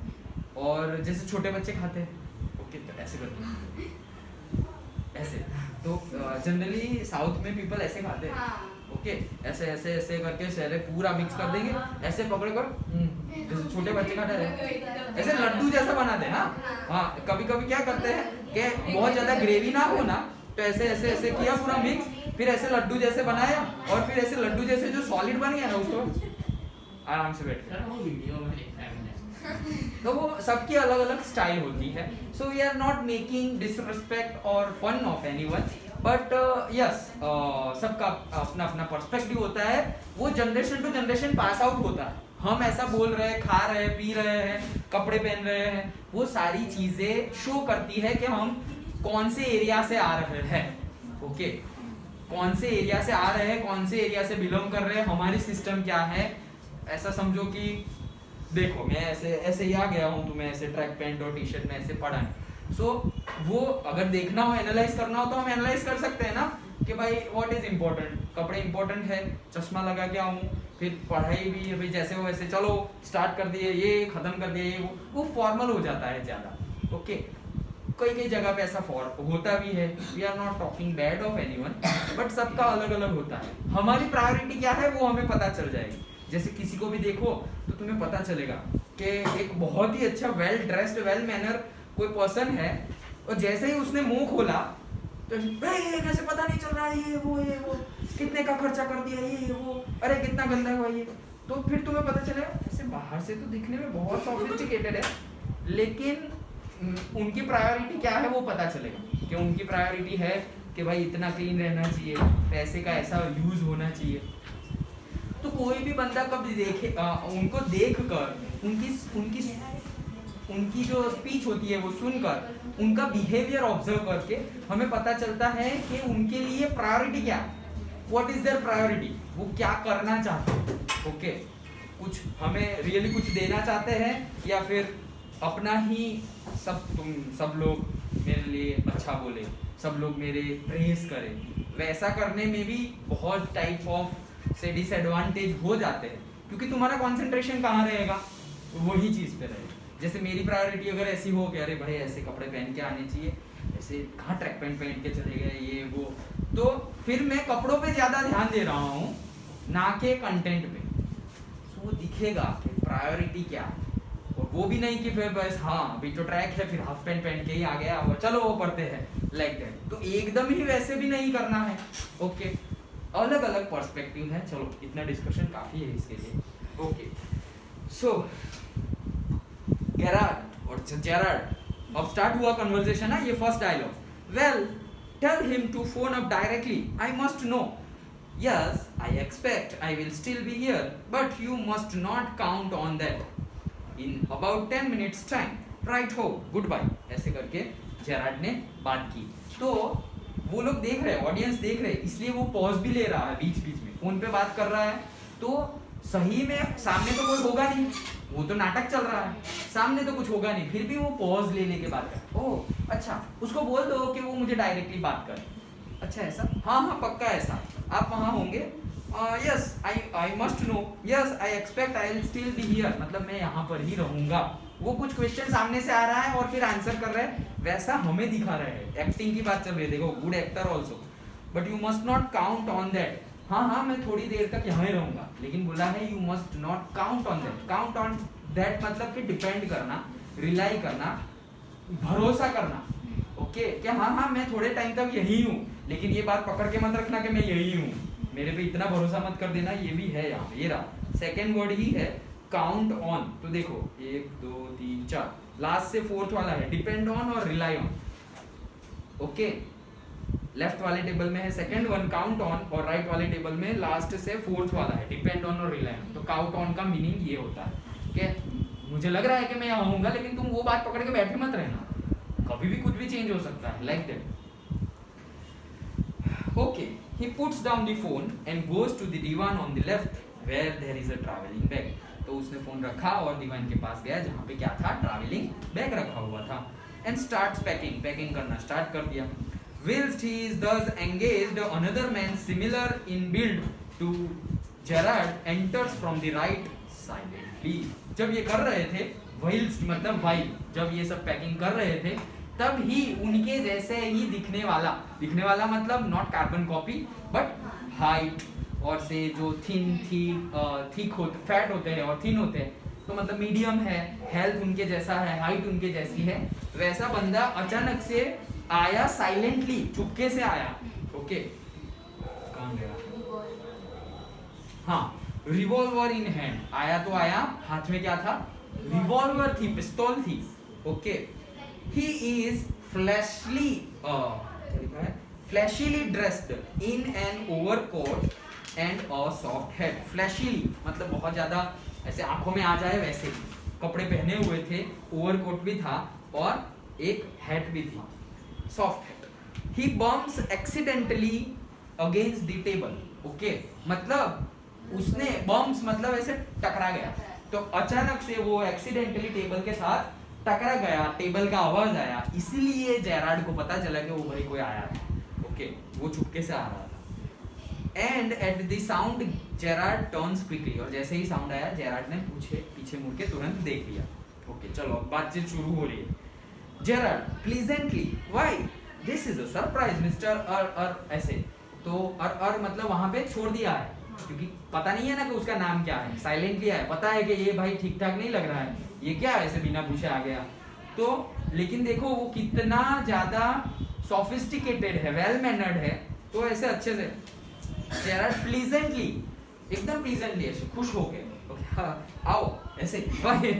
और जैसे छोटे बच्चे खाते हैं ओके तो ऐसे करते ऐसे तो जनरली साउथ में पीपल ऐसे खाते हैं ओके ऐसे ऐसे ऐसे करके सारे पूरा मिक्स कर देंगे ऐसे पकड़ कर जैसे छोटे बच्चे खाते हैं ऐसे लड्डू जैसा बनाते हैं हाँ कभी कभी क्या करते हैं कि बहुत ज्यादा ग्रेवी ना हो ना तो ऐसे ऐसे ऐसे किया पूरा मिक्स फिर ऐसे लड्डू जैसे बनाया और फिर ऐसे लड्डू जैसे जो सॉलिड बन गया ना उसको आराम से बैठ तो वो सबकी अलग अलग स्टाइल होती है so we are not making disrespect और fun of anyone but yes सबका अपना अपना पर्सपेक्टिव होता है वो generation to generation pass out होता है हम ऐसा बोल रहे हैं खा रहे हैं पी रहे हैं कपड़े पहन रहे हैं वो सारी चीजें शो करती है कि हम कौन से एरिया से आ रहे हैं ओके कौन से एरिया से आ रहे हैं कौन से एरिया से बिलोंग कर रहे हैं हमारी सिस्टम क्या है ऐसा समझो कि देखो मैं ऐसे ऐसे ही आ गया हूँ तुम्हें ऐसे ट्रैक पैंट और टी शर्ट में ऐसे पढ़ा है सो वो अगर देखना हो एनालाइज करना हो तो हम एनालाइज कर सकते हैं ना कि भाई व्हाट इज इम्पोर्टेंट कपड़े इम्पोर्टेंट है चश्मा लगा के आऊँ फिर पढ़ाई भी अभी जैसे वो वैसे चलो स्टार्ट कर दिए, ये खत्म कर दिए, ये वो फॉर्मल हो जाता है ज़्यादा। ओके, कई कई जगह पे ऐसा होता भी है। We are not talking bad of anyone, but सबका अलग अलग होता है। हमारी प्रायोरिटी क्या है वो हमें पता चल जाएगी। जैसे किसी को भी देखो तो तुम्हें पता चलेगा कि एक बहुत ही अच्छा वेल ड्रेस्ड वेल मैनर कोई पर्सन है, और जैसे ही उसने मुंह खोला तो कैसे पता नहीं चल रहा है, ये वो कितने का खर्चा कर दिया, ये वो, अरे कितना गंदा हुआ ये। तो फिर तुम्हें पता चलेगा ऐसे बाहर से तो दिखने में बहुत सॉफिस्टिकेटेड है, लेकिन उनकी प्रायोरिटी क्या है वो पता चलेगा कि उनकी प्रायोरिटी है कि भाई इतना क्लीन रहना चाहिए, पैसे का ऐसा यूज होना चाहिए। तो कोई भी बंदा कभी देखे उनको देखकर उनकी जो स्पीच होती है वो सुनकर, उनका बिहेवियर ऑब्जर्व करके हमें पता चलता है कि उनके लिए प्रायोरिटी क्या है, व्हाट इज देयर प्रायोरिटी, वो क्या करना चाहते हैं। ओके, कुछ हमें रियली कुछ देना चाहते हैं या फिर अपना ही सब लोग मेरे लिए अच्छा बोले, सब लोग मेरे प्रेज करें, वैसा करने में भी बहुत टाइप ऑफ से डिसएडवांटेज हो जाते हैं, क्योंकि तुम्हारा कंसंट्रेशन कहाँ रहेगा, वही चीज़ पे रहेगा। जैसे मेरी प्रायोरिटी अगर ऐसी हो कि अरे भाई ऐसे कपड़े पहन के आने चाहिए, ऐसे कहाँ ट्रैक पैंट पहन के चले गए ये वो, तो फिर मैं कपड़ों पे ज़्यादा ध्यान दे रहा हूँ ना कि कंटेंट पे। तो वो दिखेगा कि प्रायोरिटी क्या है, और वो भी नहीं कि फिर बस हाँ अभी तो ट्रैक है फिर हाफ पैंट पहन के ही आ गया और चलो वो पढ़ते हैं लाइक दैट। तो एकदम ही वैसे भी नहीं करना है। ओके, अलग अलग पर्सपेक्टिव है। चलो इतना डिस्कशन काफ़ी है इसके लिए। ओके, सो गेरार्ड और जेरार्ड, अब स्टार्ट हुआ कन्वर्सेशन है, ये first dialogue. Well tell him to phone up directly, I must know. Yes I expect I will still be here, but you must not count on that. In about 10 minutes time, right ho, good bye. ऐसे करके Gerrard ने बात की। तो वो लोग देख रहे हैं, ऑडियंस देख रहे हैं, इसलिए वो पॉज भी ले रहा है बीच बीच में, फोन पे बात कर रहा है। तो सही में सामने तो कोई होगा नहीं, वो तो नाटक चल रहा है, सामने तो कुछ होगा नहीं, फिर भी वो पॉज ले लेके बात कर। ओह अच्छा, उसको बोल दो कि वो मुझे डायरेक्टली बात करे। अच्छा ऐसा, हाँ हाँ पक्का ऐसा, आप वहाँ होंगे। Yes I must know, yes I expect I will still be here, मतलब मैं यहाँ पर ही रहूंगा। वो कुछ क्वेश्चन सामने से आ रहा है और फिर आंसर कर रहे हैं, वैसा हमें दिखा रहे हैं। एक्टिंग की बात चल रही है, देखो good actor also, but you must not count on that. हाँ हाँ मैं थोड़ी देर तक यहाँ ही रहूंगा, लेकिन बोला है you must not count on that. Count on that मतलब कि डिपेंड करना, रिलाई करना, भरोसा करना। ओके, क्या हाँ हाँ मैं थोड़े टाइम तक यही हूँ, लेकिन ये बात पकड़ के मत रखना कि मैं यही हूँ, मेरे पे इतना भरोसा मत कर देना। ये भी है यहाँ, ये रहा सेकेंड वर्ड ही है काउंट ऑन। तो देखो 1 2 3 4, लास्ट से फोर्थ वाला है डिपेंड ऑन और रिलाई ऑन। ओके, लेफ्ट वाले टेबल में है सेकंड वन काउंट ऑन, और राइट वाले टेबल में लास्ट से फोर्थ वाला है डिपेंड ऑन और रिलाई ऑन। तो काउंट ऑन का मीनिंग ये होता है कि मुझे लग रहा है कि मैं यहाँ होऊंगा, लेकिन तुम वो बात पकड़ के बैठे मत रहना, कभी भी कुछ भी चेंज हो सकता है, like that. Okay, he puts down the phone and goes to the divan on the left where there is a traveling bag. तो उसने फोन रखा और दीवान के पास गया जहाँ पे क्या था, ट्रैवलिंग बैग रखा हुआ था। And starts पैकिंग करना स्टार्ट कर दिया। Whilst he is thus engaged, another man similar in build to Gerard enters from the right silently. जब ये कर रहे थे, whilst मतलब while, जब ये सब पैकिंग कर रहे थे, तब ही उनके जैसे ही दिखने वाला मतलब not carbon copy but height, और से जो थिक होते, फैट होते हैं और थिन होते हैं, तो मतलब मीडियम है, हेल्थ उनके जैसा है, हाइट उनके जैसी है, वैसा बंदा अचानक से आया, साइलेंटली चुपके से आया। ओके, कहाँ गया, हाँ, रिवॉल्वर इन हैंड, आया तो आया, हाथ में क्या था, रिवॉल्वर थी, पिस्तौल थी। Okay, he is flashily dressed in an overcoat and a soft hat. flashily मतलब बहुत ज्यादा ऐसे आंखों में आ जाए वैसे कपड़े पहने हुए थे, ओवरकोट भी था और एक हैट भी थी, soft hat. he bumps accidentally against the table. Okay, मतलब उसने बम्स मतलब ऐसे टकरा गया, तो अचानक से वो एक्सीडेंटली टेबल के साथ टकरा गया, टेबल का आवाज आया, इसीलिए जेरार्ड को पता चला कि वो भाई कोई आया है। ओके, वो चुपके से आ रहा था। And at the sound Gerard turns quickly, और जैसे ही साउंड आया जेरार्ड ने पीछे मुड़ के तुरंत देख लिया। ओके चलो अब बातचीत शुरू हो रही है। Gerard pleasantly why this is a surprise mister ऐसे तो मतलब वहां पे छोड़ दिया है, क्योंकि पता नहीं है ना कि उसका नाम क्या है, साइलेंटली है, पता है कि ये भाई ठीक ठाक नहीं लग रहा है, ये क्या ऐसे बिना पूछे आ गया। तो लेकिन देखो वो कितना ज्यादा सोफिस्टिकेटेड है, वेल मैनर्ड है, तो ऐसे अच्छे से जेरार्ड प्लीजेंटली, एकदम प्लीजेंटली ऐसे खुश हो गए, आओ ऐसे भाई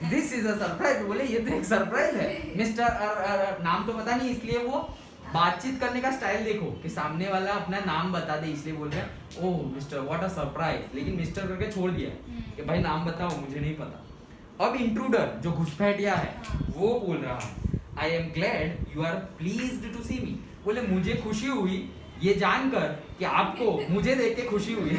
दिस इज अ सरप्राइज, बोले ये तो एक सरप्राइज है मिस्टर नाम तो पता नहीं, इसलिए वो बातचीत करने का स्टाइल देखो कि सामने वाला अपना नाम बता दे, इसलिए बोल रहे हैं ओह मिस्टर व्हाट अ सरप्राइज, लेकिन मिस्टर करके छोड़ दिया कि भाई नाम बताओ मुझे नहीं पता। अब इंट्रूडर जो घुसपैठिया है वो बोल रहा है I am glad you are pleased to see me, बोले मुझे खुशी हुई ये जानकर कि आपको मुझे देख के खुशी हुई।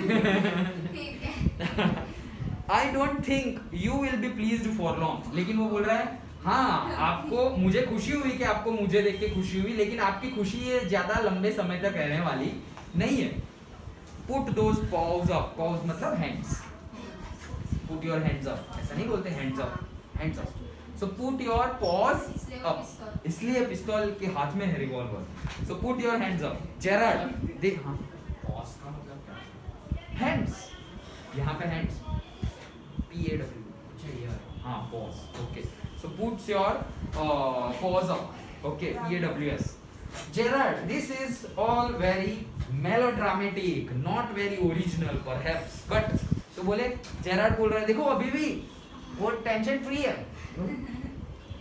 I don't think you will be pleased for long, लेकिन वो बोल रहा है हाँ आपको मुझे खुशी हुई कि आपको मुझे देख के खुशी हुई, लेकिन आपकी खुशी ये ज्यादा लंबे समय तक रहने वाली नहीं है। Put those paws up, paws मतलब hands, put your hands up, ऐसा नहीं बोलते hands up, hands up, so put your paws up, इसलिए पिस्तौल के हाथ में है revolver, so put your hands up. Gerard देख, हाँ पॉज का मतलब क्या, हैंड्स, यहाँ पे हैंड्स PAW, अच्छा ये हाँ pause, okay so put your paws up, okay, PAWS. Gerard, this is all very melodramatic, not very original perhaps, but तो बोले जेरार्ड बोल रहा है देखो अभी भी वो टेंशन फ्री है,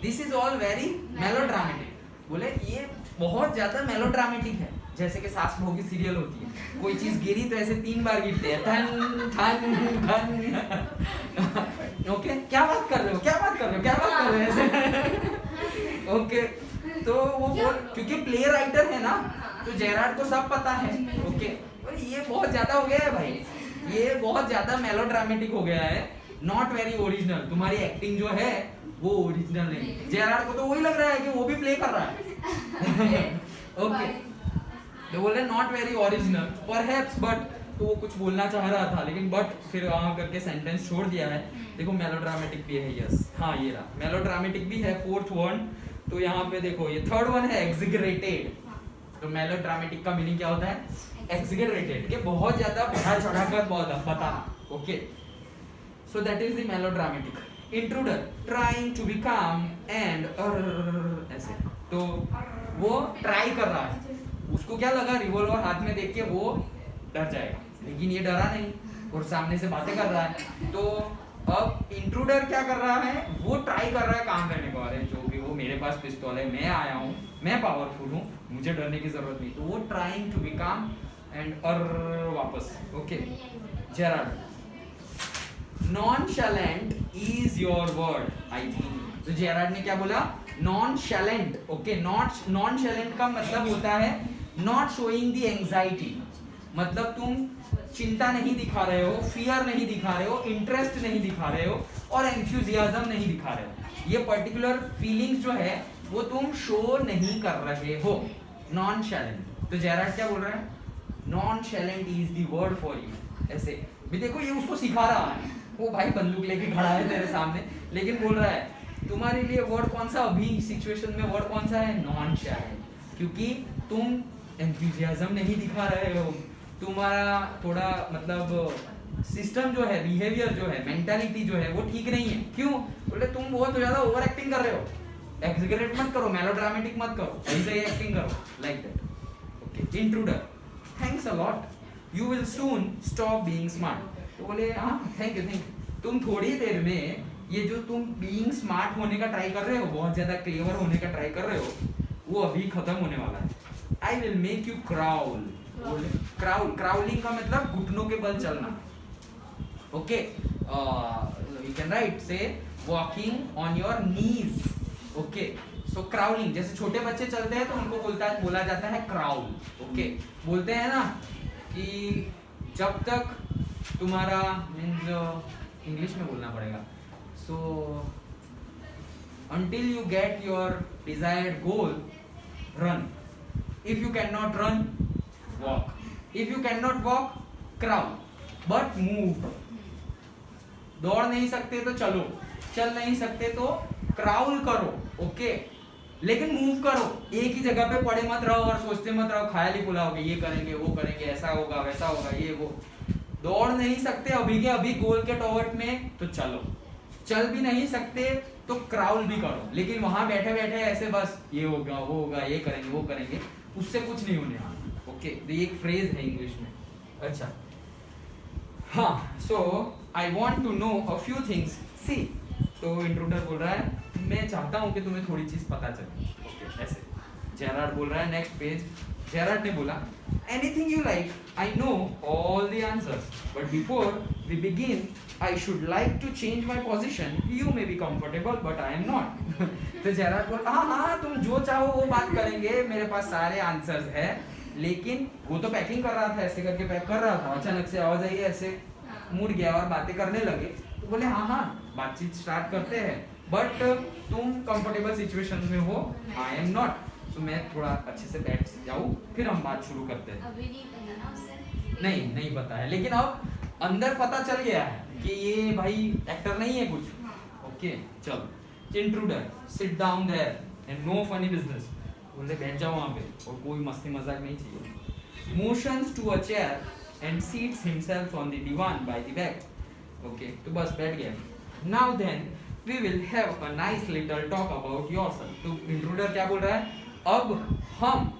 this is all very melodramatic, बोले ये बहुत ज्यादा मेलोड्रामेटिक है, जैसे कि सास बहू की सीरियल होती है, कोई चीज गिरी तो ऐसे 3 बार गिरते हैं, धन धन धन। ओके क्या बात कर रहे हो, क्या बात कर रहे हो, क्या बात कर रहे हो, ओके तो वो बोल, क्योंकि प्ले राइटर है ना तो जेरार्ड को सब पता है, ओके ये बहुत ज्यादा हो गया है भाई, ये बहुत ज्यादा मेलोड्रामेटिक हो गया है, नॉट वेरी ओरिजिनल, तुम्हारी एक्टिंग जो है वो ओरिजिनल नहीं। जेरार्ड को तो वही लग रहा है कि वो भी प्ले कर रहा है। ओके तो बोल रहे not very original perhaps, but तो वो कुछ बोलना चाह रहा था लेकिन बट फिर वहां करके सेंटेंस छोड़ दिया है। देखो मेलोड्रामेटिक भी है, यस हाँ ये रहा, मेलोड्रामेटिक भी है फोर्थ वन, तो यहाँ पे देखो ये थर्ड वन है एक्सिगरेटेड, तो मेलोड्रामेटिक का मीनिंग क्या होता है एक्सिगरेटेड, के बहुत ज्यादा बढ़ा चढ़ा कर बताना, okay so that is the melodramatic. Intruder trying to be calm and ऐसे, तो वो ट्राई कर रहा है, उसको क्या लगा रिवॉल्वर हाथ में देख के वो डर जाएगा, लेकिन ये डरा नहीं और सामने से बातें कर रहा है। तो अब इंट्रूडर क्या कर रहा है, वो ट्राई कर रहा है काम करने को, अरे जो भी वो मेरे पास पिस्तौल है, मैं आया हूँ, मैं पावरफुल हूँ, मुझे डरने की जरूरत नहीं, तो वो trying to be calm and वापस, okay Gerard nonchalant is your word I think, तो जेरार्ड ने क्या बोला नॉनशैलेंट, ओके नॉनशैलेंट का मतलब होता है नॉट शोइंग द एंजाइटी, मतलब तुम चिंता नहीं दिखा रहे हो, फियर नहीं दिखा रहे हो, इंटरेस्ट नहीं दिखा रहे हो और एंथुसियाज्म नहीं दिखा रहे हो, ये पर्टिकुलर फीलिंग्स जो है वो तुम शो नहीं कर रहे हो, नॉनशैलेंट। तो जेरार्ड क्या बोल रहा है nonchalant is the word for you, ऐसे भी देखो ये उसको सिखा रहा है, वो भाई बंदूक लेके खड़ा है तेरे सामने, लेकिन बोल रहा है तुम्हारे लिए वर्ड कौन सा अभी सिचुएशन में वर्ड कौन सा है नॉनशैलेंट, क्योंकि तुम एंथुसियाज्म नहीं दिखा रहे हो, तुम्हारा थोड़ा मतलब सिस्टम जो है, बिहेवियर जो है, मेंटालिटी जो है वो ठीक नहीं है, क्यों बोले तुम बहुत ज्यादा ओवर एक्टिंग कर रहे हो, एक्सैगरेट मत करो, मेलोड्रामेटिक मत करो, सही सही एक्टिंग करो, like that. Okay intruder thanks a lot you will soon stop being smart, तो बोले हाँ थैंक यू तुम थोड़ी देर में ये जो तुम बीइंग स्मार्ट होने का ट्राई कर रहे हो, बहुत ज्यादा क्लेवर होने का ट्राई कर रहे हो, वो अभी खत्म होने वाला है। I will make you crawl, crawling का मतलब घुटनों के बल चलना, ओके यू कैन राइट से walking on your knees, okay so crawling, जैसे छोटे बच्चे चलते हैं तो उनको बोला जाता है क्राउल, ओके बोलते हैं ना कि जब तक तुम्हारा मीन्स इंग्लिश में बोलना पड़ेगा, सो until you get your desired goal run, if you cannot run walk, if you can not walk crawl but move, दौड़ नहीं सकते तो चलो, चल नहीं सकते तो क्राउल करो, ओके, लेकिन मूव करो, एक ही जगह पे पड़े मत रहो और सोचते मत रहो, ख्याल ही बुलाओगे ये करेंगे वो करेंगे, ऐसा होगा वैसा होगा ये वो। दौड़ नहीं सकते अभी के अभी गोल के टॉवर्ट में तो चलो, चल भी नहीं सकते तो क्राउल भी करो, लेकिन वहां बैठे बैठे ऐसे बस ये होगा वो होगा ये करेंगे वो करेंगे, उससे कुछ नहीं होने वाला, ओके। तो ये एक फ्रेज है इंग्लिश में। अच्छा हाँ, so I want to know a few things, see, तो इंट्रूडर बोल रहा है मैं चाहता हूं कि तुम्हें थोड़ी चीज पता चले, ओके, ऐसे। जेरार्ड बोल रहा है नेक्स्ट पेज, जेरार्ड ने बोला anything you like, I know all the answers, but before we begin I should like to change my position, you may be comfortable but I am not। तो Gerrard बोल हाँ तुम जो चाहो वो बात करेंगे, मेरे पास सारे आंसर्स है, लेकिन वो तो पैकिंग कर रहा था, ऐसे करके पैक कर रहा था, अचानक से आवाज आई ऐसे मुड़ गया और बातें करने लगे, तो बोले हाँ बातचीत स्टार्ट करते हैं, बट तुम कंफर्टेबल सिचुएशन में हो, आई एम नॉट, तो मैं थोड़ा अच्छे से बैठ जाऊँ फिर हम बात शुरू करते हैं। अभी नहीं पता ना उसे, नहीं पता है, लेकिन अब अंदर पता चल गया है कि ये भाई एक्टर नहीं है कुछ, ओके। चलो intruder sit down there and no funny business, बोले बैठ जाओ वहाँ पे और कोई मस्ती मजाक नहीं चाहिए। Motions to a chair and seats himself on the divan by the back, okay, तो बस बैठ गया। Now then we will have a nice little talk about yourself. तो इंट्रूडर क्या बोल रहा है, अब हम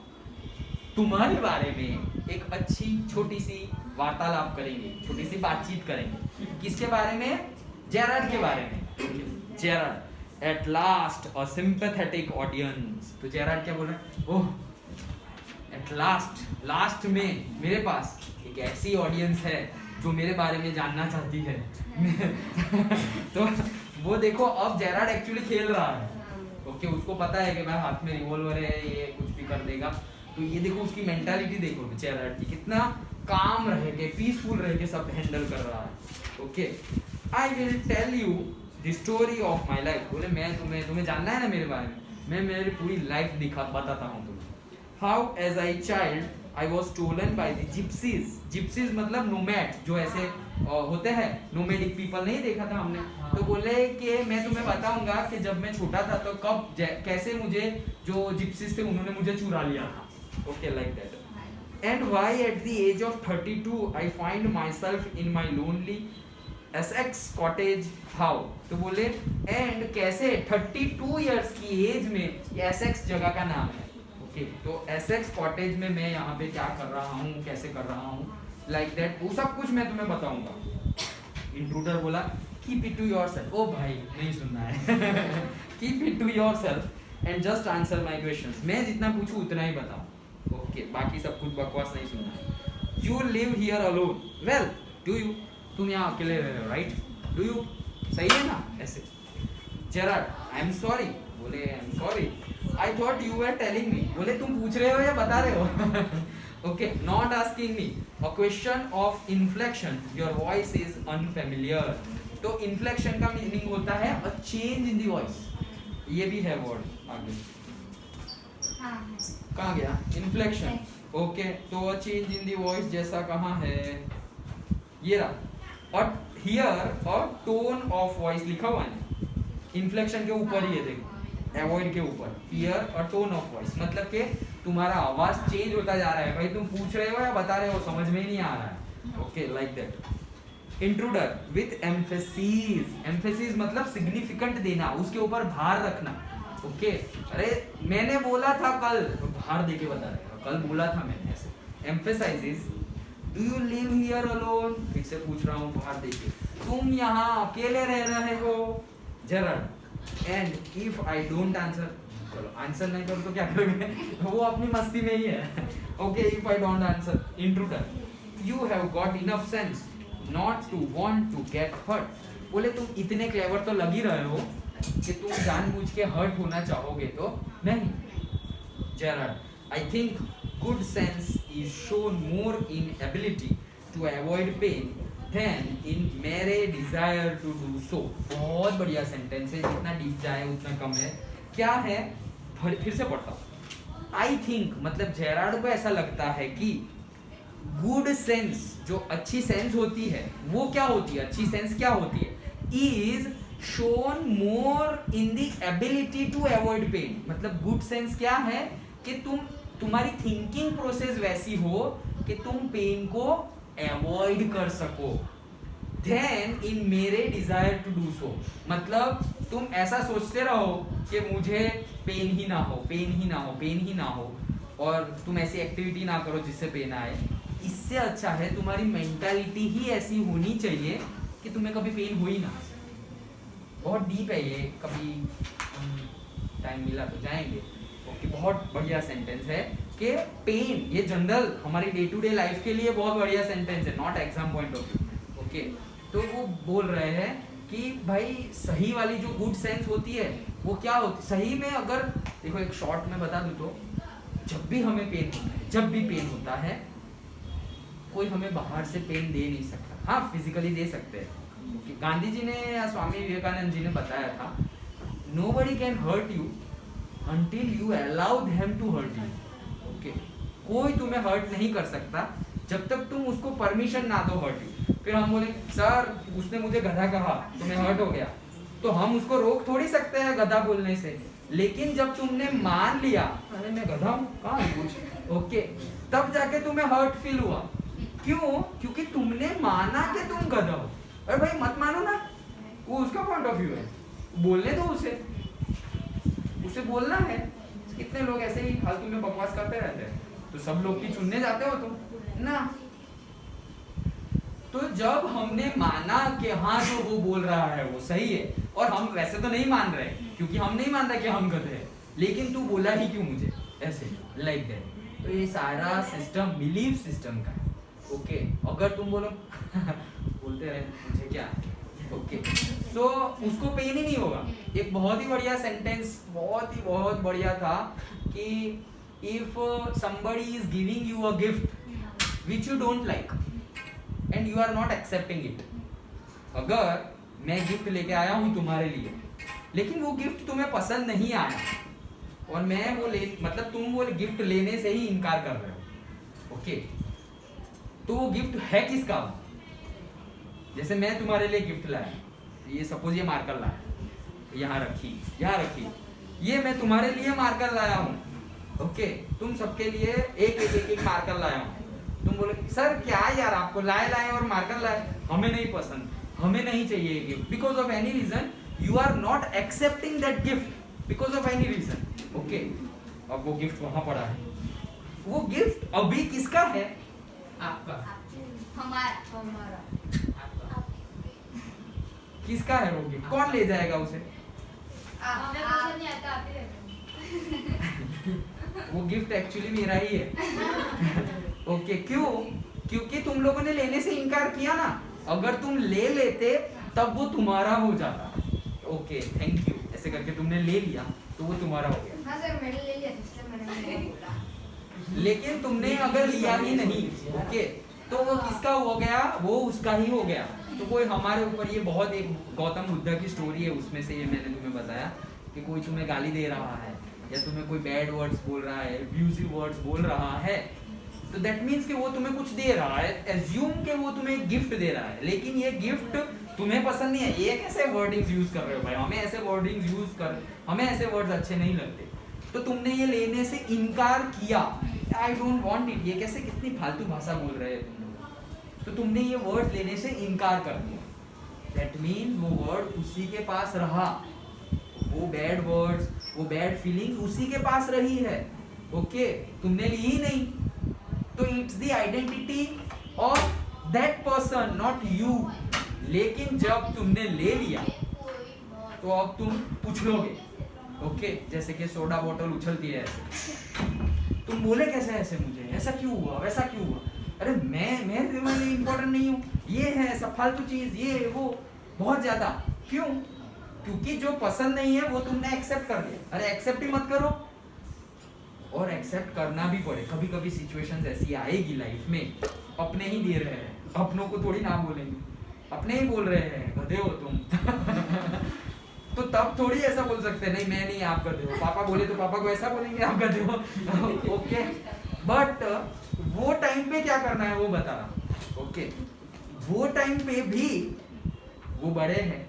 तुम्हारे बारे में एक अच्छी छोटी सी वार्तालाप करेंगे, छोटी सी बातचीत करेंगे। किसके बारे में? जेरार्ड के बारे में। Gerard at last a sympathetic audience. तो जेरार्ड क्या बोल रहा है, ओह एट लास्ट, लास्ट में मेरे पास एक ऐसी ऑडियंस है जो मेरे बारे में जानना चाहती है। तो वो देखो अब जेरार्ड एक्चुअली खेल रहा है, ओके, उसको पता है कि भाई हाथ में रिवॉल्वर है, ये कुछ भी कर देगा। तो ये देखो उसकी मेंटालिटी देखो जेरार्ड की, कितना काम रह के पीसफुल रह के सब हैंडल कर रहा है, okay. I will tell you the story of my life. बोले मैं तुम्हें जानना है ना मेरे बारे में, मैं मेरी पूरी लाइफ बताता हूँ तुम्हें। How as I child I was stolen by the gypsies. Gypsies मतलब नोमैड, जो ऐसे होते हैं नोमैडिक पीपल, नहीं देखा था हमने। तो बोले कि मैं तुम्हें बताऊंगा कि जब मैं छोटा था तो कब कैसे मुझे जो जिप्सीज थे उन्होंने मुझे चुरा लिया था, okay, like that. And why at the age of 32 I find myself in my lonely Essex cottage. How, तो बोले एंड कैसे 32 इयर्स की एज में, एसेक्स जगह का नाम है, ओके, तो एसेक्स कॉटेज में मैं यहाँ पे क्या कर रहा हूँ, कैसे कर रहा हूँ, लाइक दैट, वो सब कुछ मैं तुम्हें बताऊंगा। इंट्रूडर बोला कीप इट टू योरसेल्फ। ओ भाई नहीं सुनना है। Keep it to yourself and just answer my questions. मैं जितना पूछूं उतना ही बताऊं, ओके, बाकी सब कुछ बकवास नहीं सुनना है। You live here alone. Well do you, तुम यहाँ अकेले रह रहे हो, राइट? डू यू, सही है ना? ऐसे। Gerard I am sorry. बोले I am sorry, I thought you were telling me. बोले तुम पूछ रहे हो या बता रहे हो? Okay, not asking me. A question of inflection. Your voice is unfamiliar. तो inflection का मीनिंग होता है a change in the voice. ये भी है वर्ड आगे। कहाँ गया? Inflection. Okay, तो a change in the voice जैसा कहाँ है? ये रहा। और here a tone of voice लिखा हुआ है। Inflection के ऊपर ही है देखो। Avoid के ऊपर। Here a tone of voice मतलब के तुम्हारा आवाज चेंज होता जा रहा है। भाई तुम पूछ रहे हो या बता रहे हो समझ में ही नहीं आ रहा है, okay, like that. Intruder with emphasis. Emphasis मतलब सिग्निफिकेंट देना, उसके ऊपर भार रखना, ओके। अरे मैंने बोला था कल, तो भार देके बता रहे हो, कल बोला था मैंने, ऐसे। Emphasises do you live here alone. फिर से पूछ रहा हूँ भार देके, तुम यहाँ अकेले रह रहे हो? Gerard and if I don't answer, चलो आंसर नहीं करो तो क्या करोगे? वो अपनी मस्ती में ही है, okay. If I don't answer, intruder you have got enough sense not to want to get hurt. बोले तुम इतने क्लेवर तो लग ही रहे हो कि तुम जानबूझ के हर्ट होना चाहोगे तो नहीं। Gerard I think good sense is shown more in ability to avoid pain than in mere desire to do so. बहुत बढ़िया सेंटेंस है, जितना डीप जाए उतना कम है। क्या है? फिर से पढ़ता हूँ। आई थिंक मतलब जेरार्ड को ऐसा लगता है कि गुड सेंस, जो अच्छी सेंस होती है वो क्या होती है, अच्छी सेंस क्या होती है, is shown more in the ability to avoid pain. मतलब गुड सेंस क्या है कि तुम्हारी थिंकिंग प्रोसेस वैसी हो कि तुम पेन को अवॉइड कर सको। Then in mere desire to do so, मतलब तुम ऐसा सोचते रहो कि मुझे पेन ही ना हो, पेन ही ना हो, पेन ही ना हो, और तुम ऐसी एक्टिविटी ना करो जिससे पेन आए। इससे अच्छा है तुम्हारी मेंटालिटी ही ऐसी होनी चाहिए कि तुम्हें कभी पेन हो ही ना। बहुत डीप है ये, कभी टाइम मिला तो जाएंगे। ओके, बहुत बढ़िया सेंटेंस है कि पेन, ये जनरल हमारी डे टू डे लाइफ के लिए बहुत बढ़िया सेंटेंस है, not exam point of view. Okay, तो वो बोल रहे हैं कि भाई सही वाली जो गुड सेंस होती है वो क्या होती, सही में अगर देखो एक शॉर्ट में बता दूं तो जब भी हमें पेन होता है, जब भी पेन होता है, कोई हमें बाहर से पेन दे नहीं सकता। हाँ, फिजिकली दे सकते हैं। गांधी जी ने या स्वामी विवेकानंद जी ने बताया था, nobody can hurt you until you allow them to hurt you। Okay, कोई तुम्हें हर्ट नहीं कर सकता जब तक तुम उसको परमिशन ना दो हर्ट यू। फिर हम बोले सर उसने मुझे गधा कहा, तुम्हें हर्ट हो गया, तो हम उसको रोक थोड़ी सकते हैं गधा बोलने से। लेकिन जब तुमने मान लिया अरे मैं गधा हूँ, कहाँ है कुछ, ओके, तब जाके तुम्हें हर्ट फील हुआ। क्यों? क्योंकि तुमने माना कि तुम गधा हो। अरे भाई मत मानो ना, वो उसका पॉइंट ऑफ व्यू है, बोलने दो उसे बोलना है। कितने लोग ऐसे ही फालतू में बकवास करते रहते हैं, तो सब लोग की चुनने जाते हो तुम ना। तो जब हमने माना कि हाँ जो वो बोल रहा है वो सही है, और हम वैसे तो नहीं मान रहे क्योंकि हम नहीं मान रहे कि हम गधे हैं, लेकिन तू बोला ही क्यों मुझे ऐसे, लाइक दैट। तो ये सारा सिस्टम बिलीफ सिस्टम का है। ओके, अगर तुम बोलो बोलते रहे मुझे क्या, ओके, तो उसको पेन ही नहीं होगा। एक बहुत ही बढ़िया सेंटेंस, बहुत बढ़िया था कि if somebody is giving you a gift which you don't like and you are not accepting it, अगर मैं गिफ्ट लेके आया हूं तुम्हारे लिए, लेकिन वो गिफ्ट तुम्हें पसंद नहीं आया और मैं वो मतलब तुम वो गिफ्ट लेने से ही इनकार कर रहे हो, ओके, तो वो गिफ्ट है किसका? जैसे मैं तुम्हारे लिए गिफ्ट लाया, ये सपोज ये मार्कर लाया, यहाँ रखी, ये मैं तुम्हारे लिए मार्कर लाया हूँ, ओके, तुम सबके लिए एक मार्कर लाया हूँ। तुम बोले सर क्या यार आपको लाए और मार्कर लाए, हमें नहीं पसंद, हमें नहीं चाहिए gift, because of any reason you are not accepting that gift because of any reason, okay. अब वो गिफ्ट वहां पड़ा है, वो गिफ्ट अभी किसका है? आपका, हमारा। किसका है वो गिफ्ट? कौन ले जाएगा उसे? वो गिफ्ट एक्चुअली मेरा ही है। ओके, क्यों? क्योंकि तुम लोगों ने लेने से इनकार किया ना। अगर तुम ले लेते तब वो तुम्हारा हो जाता। ओके, थैंक यू, ऐसे करके तुमने ले लिया तो वो तुम्हारा हो गया। हाँ सर, मैंने ले लिया, इसलिए मैंने नहीं बोला। लेकिन तुमने अगर लिया ही नहीं, ओके, तो वो किसका हो गया? वो उसका ही हो गया। तो कोई हमारे ऊपर, ये बहुत एक गौतम बुद्ध की स्टोरी है, उसमें से ये मैंने तुम्हें बताया कि कोई तुम्हें गाली दे रहा है या तुम्हें कोई बैड वर्ड्स बोल रहा है, अब्यूजिव वर्ड्स बोल रहा है, तो दैट मीन्स कि वो तुम्हें कुछ दे रहा है, एज्यूम कि वो तुम्हें गिफ्ट दे रहा है, लेकिन ये गिफ्ट तुम्हें पसंद नहीं है। ये कैसे वर्डिंग्स यूज कर रहे हो भाई? हमें ऐसे वर्डिंग्स यूज कर, हमें ऐसे वर्ड्स अच्छे नहीं लगते, तो तुमने ये लेने से इनकार किया, आई डोंट वांट इट। ये कैसे, कितनी फालतू भाषा बोल रहे हैं तुम लोग। तो तुमने ये वर्ड लेने से इनकार कर दिया, दैट मीन्स वो वर्ड उसी के पास रहा, वो बैड वर्ड्स, वो बैड फीलिंग्स उसी के पास रही है, ओके, तुमने ली ही नहीं। तो it's the identity of that person, not you. लेकिन जब तुमने ले लिया तो अब तुम पूछ लोगे, ओके, जैसे कि सोडा बोतल उछलती है ऐसे, तुम बोले कैसे ऐसे, मुझे ऐसा क्यों हुआ, वैसा क्यों हुआ, अरे मैं तुम्हारे लिए इम्पोर्टेंट नहीं हूँ, ये है सब फालतू चीज, ये वो बहुत ज्यादा। क्यों? क्योंकि जो पसंद नहीं है वो तुमने एक्सेप्ट कर लिया। अरे एक्सेप्ट ही मत करो, और एक्सेप्ट करना भी पड़े। कभी कभी सिचुएशंस ऐसी आएगी लाइफ में, अपने ही दे रहे हैं, अपनों को थोड़ी ना बोलेंगे, अपने ही बोल रहे हैं गधे हो तुम तो तब थोड़ी ऐसा बोल सकते हैं, नहीं मैं नहीं, आप गधे हो। पापा बोले तो पापा को ऐसा बोलेंगे आप गधे हो, ओके। बट वो टाइम पे क्या करना है वो बता रहा। ओके, वो टाइम पे भी वो बड़े हैं,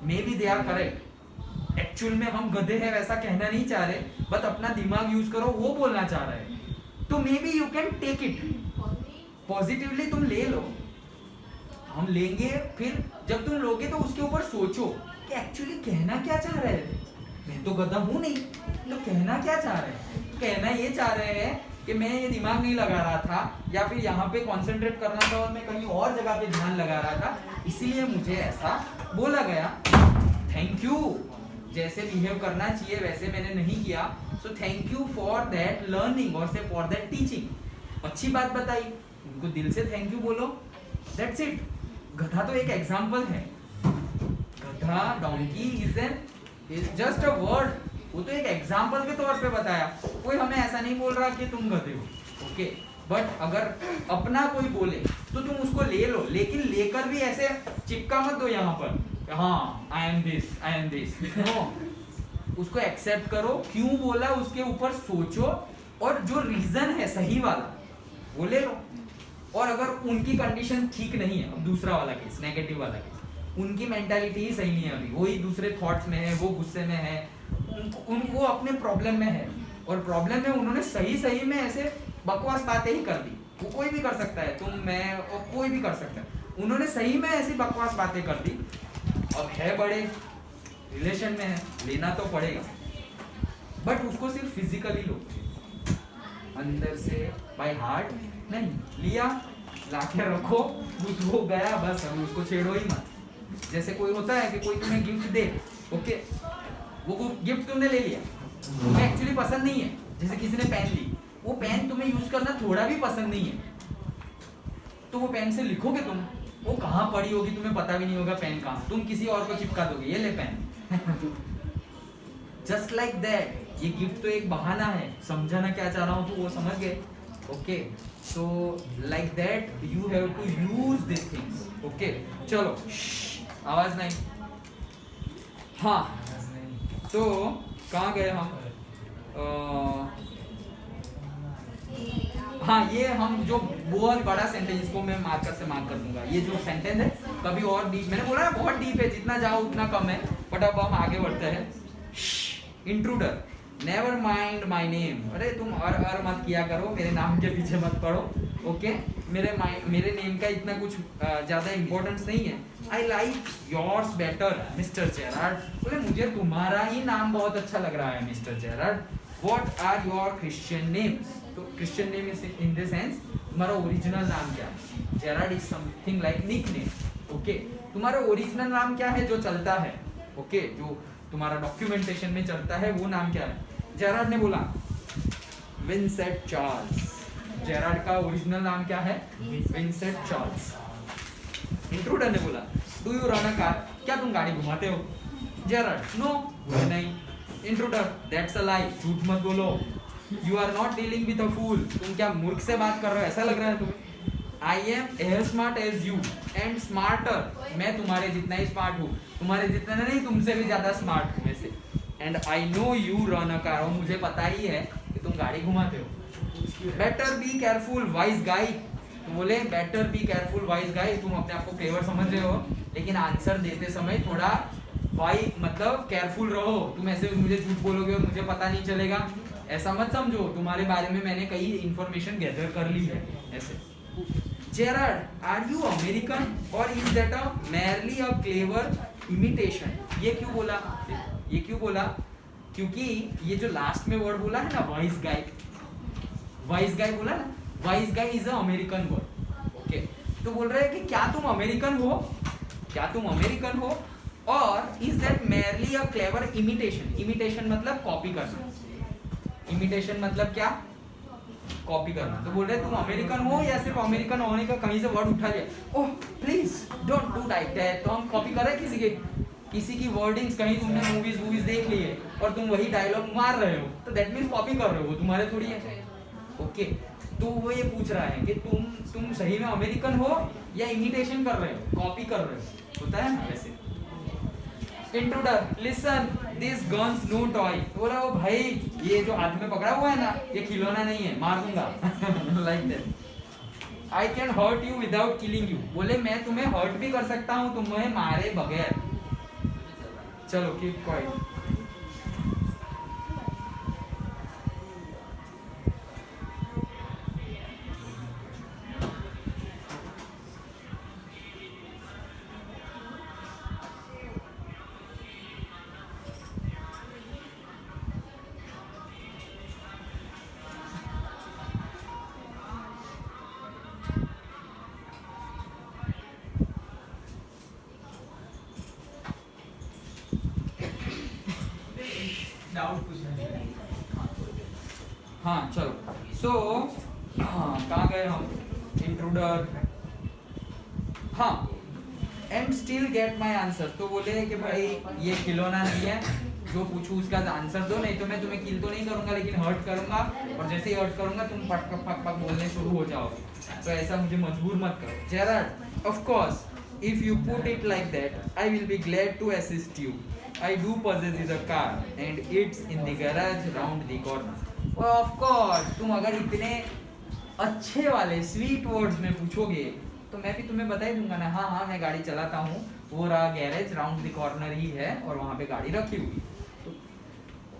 maybe they are correct. Actual में हम गधे हैं वैसा कहना नहीं चाह रहे, बट अपना दिमाग यूज करो वो बोलना चाह रहे हैं। तो maybe you can take it positively, तुम ले लो, हम लेंगे। फिर जब तुम लोगे तो उसके ऊपर सोचो कि एक्चुअली कहना क्या चाह रहे थे। मैं तो गधा हूं नहीं, तो कहना क्या चाह रहे हैं? कहना ये चाह रहे हैं कि मैं ये दिमाग नहीं लगा रहा था, या फिर यहाँ पे कंसंट्रेट करना था और मैं कहीं और जगह पे ध्यान लगा रहा था, इसीलिए मुझे ऐसा बोला गया। थैंक यू, जैसे बिहेव करना चाहिए वैसे मैंने नहीं किया, so thank you for that learning और से फॉर दैट टीचिंग। अच्छी बात बताई, उनको दिल से थैंक यू बोलो, दैट्स इट। गधा तो एक एग्जाम्पल है, गधा donkey is just a word, वो तो एक एग्जाम्पल के तौर पे बताया। कोई हमें ऐसा नहीं बोल रहा कि तुम गधे हो, ओके। बट अगर अपना कोई बोले तो तुम उसको ले लो, लेकिन लेकर भी ऐसे चिपका मत दो यहाँ पर, हाँ आई एम दिस, नो। उसको एक्सेप्ट करो, क्यों बोला उसके ऊपर सोचो, और जो रीजन है सही वाला वो ले लो। और अगर उनकी कंडीशन ठीक नहीं है, अब दूसरा वाला केस, नेगेटिव वाला केस, उनकी मेंटालिटी ही सही नहीं है, अभी वही दूसरे थॉट्स में है, वो गुस्से में है, उनको अपने प्रॉब्लम में है, और प्रॉब्लम में उन्होंने सही में ऐसे बकवास बातें ही कर दी। वो कोई भी कर सकता है, तुम मैं और कोई भी कर सकता है। उन्होंने सही में ऐसी बकवास बातें कर दी, अब है बड़े रिलेशन में है, लेना तो पड़ेगा। बट उसको सिर्फ फिजिकली लो, अंदर से बाय हार्ट नहीं लिया, लाके रखो, वो गया बस, अभी उसको छेड़ो ही मत। जैसे कोई होता है कि कोई तुम्हें गिफ्ट दे, ओके, वो गिफ्ट तुमने ले लिया, तुम्हें एक्चुअली पसंद नहीं है। जैसे किसी ने पेन ली, वो पेन तुम्हें यूज करना थोड़ा भी पसंद नहीं है, तो वो पेन से लिखोगे तुम, वो कहाँ पड़ी होगी तुम्हें पता भी नहीं होगा पेन कहाँ, तुम किसी और को चिपका दोगे, ये ले पेन। जस्ट लाइक दैट, ये गिफ्ट तो एक बहाना है, समझाना क्या चाह रहा हूँ तो वो समझ गए, okay. So like that you have to use this things, okay. चलो आवाज नहीं, हाँ, तो कहाँ गए हम? हाँ, ये हम जो बहुत बड़ा सेंटेंस, इसको मैं मार्कर से मार्क कर दूंगा। ये जो सेंटेंस है कभी और डीप, मैंने बोला ना बहुत डीप है, जितना जाओ उतना कम है, बट अब हम आगे बढ़ते हैं। Intruder, never mind my name, अरे तुम अर मत किया करो, मेरे नाम के पीछे मत पड़ो, ओके। मेरे नेम का इतना कुछ ज्यादा इंपॉर्टेंस नहीं है। I like yours better mister Gerard, बोले मुझे तुम्हारा ही नाम बहुत अच्छा लग रहा है mister Gerard. What are your Christian names, तो Christian name is in the sense तुम्हारा ओरिजिनल नाम क्या है। Gerard is something like nickname, okay. तुम्हारा ओरिजिनल नाम क्या है जो चलता है, ओके, जो तुम्हारा डॉक्यूमेंटेशन में चलता है, वो नाम क्या है? जेरार्ड ने बोला विंसेंट चार्ल्स। जेरार्ड का ओरिजिनल नाम क्या है? Vincent Charles. इंट्रूडर ने बोला do you run a car, क्या तुम गाड़ी घुमाते हो? जेरार्ड नो, नहीं। इंट्रूडर दैट्स अ लाई, झूठ मत बोलो, you are not dealing with a fool, तुम क्या मूर्ख से बात कर रहे हो, ऐसा लग रहा है तुम्हें? I am as smart as you and smarter, मैं तुम्हारे जितना ही स्मार्ट हूँ, तुम्हारे जितना नहीं, तुमसे भी ज्यादा स्मार्ट हूँ वैसे। And I know you run a car, और मुझे पता ही है कि तुम गाड़ी घुमाते हो। बेटर बी केयरफुल वाइज गाय, तो बोले बेटर बी केयरफुल वाइज गाय, तुम अपने आप को क्लेवर समझ रहे हो, लेकिन आंसर देते समय थोड़ा वाई मतलब केयरफुल रहो। तुम ऐसे मुझे झूठ बोलोगे और मुझे पता नहीं चलेगा, ऐसा मत समझो, तुम्हारे बारे में मैंने कई इंफॉर्मेशन गैदर कर ली है ऐसे। जेरार्ड आर यू अमेरिकन और is that a merely a clever imitation, ये क्यों बोला? ये क्यों बोला? क्योंकि ये जो लास्ट में वर्ड बोला है ना वाइज गाय, वाइज गाय बोला ना, wise guy is a American word, okay. तो बोल रहे हैं कि क्या तुम अमेरिकन हो, क्या तुम अमेरिकन हो, और is that merely a clever imitation, imitation मतलब कॉपी करना, इमिटेशन मतलब क्या? कॉपी करना। तो बोल रहे तुम अमेरिकन हो या सिर्फ अमेरिकन होने का कहीं से वर्ड उठा लिया, oh please don't do like that, तो हम कॉपी कर रहे हैं किसी की वर्डिंग्स, कहीं तुमने मूवीज देख ली है और तुम वही डायलॉग मार रहे हो, तो दैट मीन्स कॉपी कर रहे हो, वो तुम्हारे थोड़ी है, ओके। तो वो ये पूछ रहा है कि तुम सही में अमेरिकन हो या इमिटेशन कर रहे हो, कॉपी कर रहे हो, होता है ना वैसे। Intruder listen this gun's no toy, बोला वो भाई ये जो हाथ में पकड़ा हुआ है ना, ये खिलौना नहीं है, मार दूंगा like that. I can hurt you without killing you, बोले मैं तुम्हें हर्ट भी कर सकता हूँ तुम्हें मारे बगैर। चलो कीप क्वाइट। हाँ चलो, सो कहाँ गए हम, इंट्रूडर, हाँ, and still get my answer. तो बोले कि भाई ये खिलौना नहीं है, जो पूछूं उसका आंसर दो, नहीं तो मैं तुम्हें किल तो नहीं करूंगा लेकिन हर्ट करूंगा, और जैसे ही हर्ट करूंगा तुम पक पक पक पक बोलने शुरू हो जाओगे। तो ऐसा मुझे मजबूर मत करो। Gerald, of course if you put it like that, I will be glad to assist you. I do possess a car and it's in the garage round the corner. Of course, तुम अगर इतने अच्छे वाले sweet words में पूछोगे तो मैं भी तुम्हें बता ही दूंगा ना, हाँ हाँ मैं गाड़ी चलाता हूँ, वो रहा गैरेज राउंड द कॉर्नर ही है और वहाँ पे गाड़ी रखी हुई। तो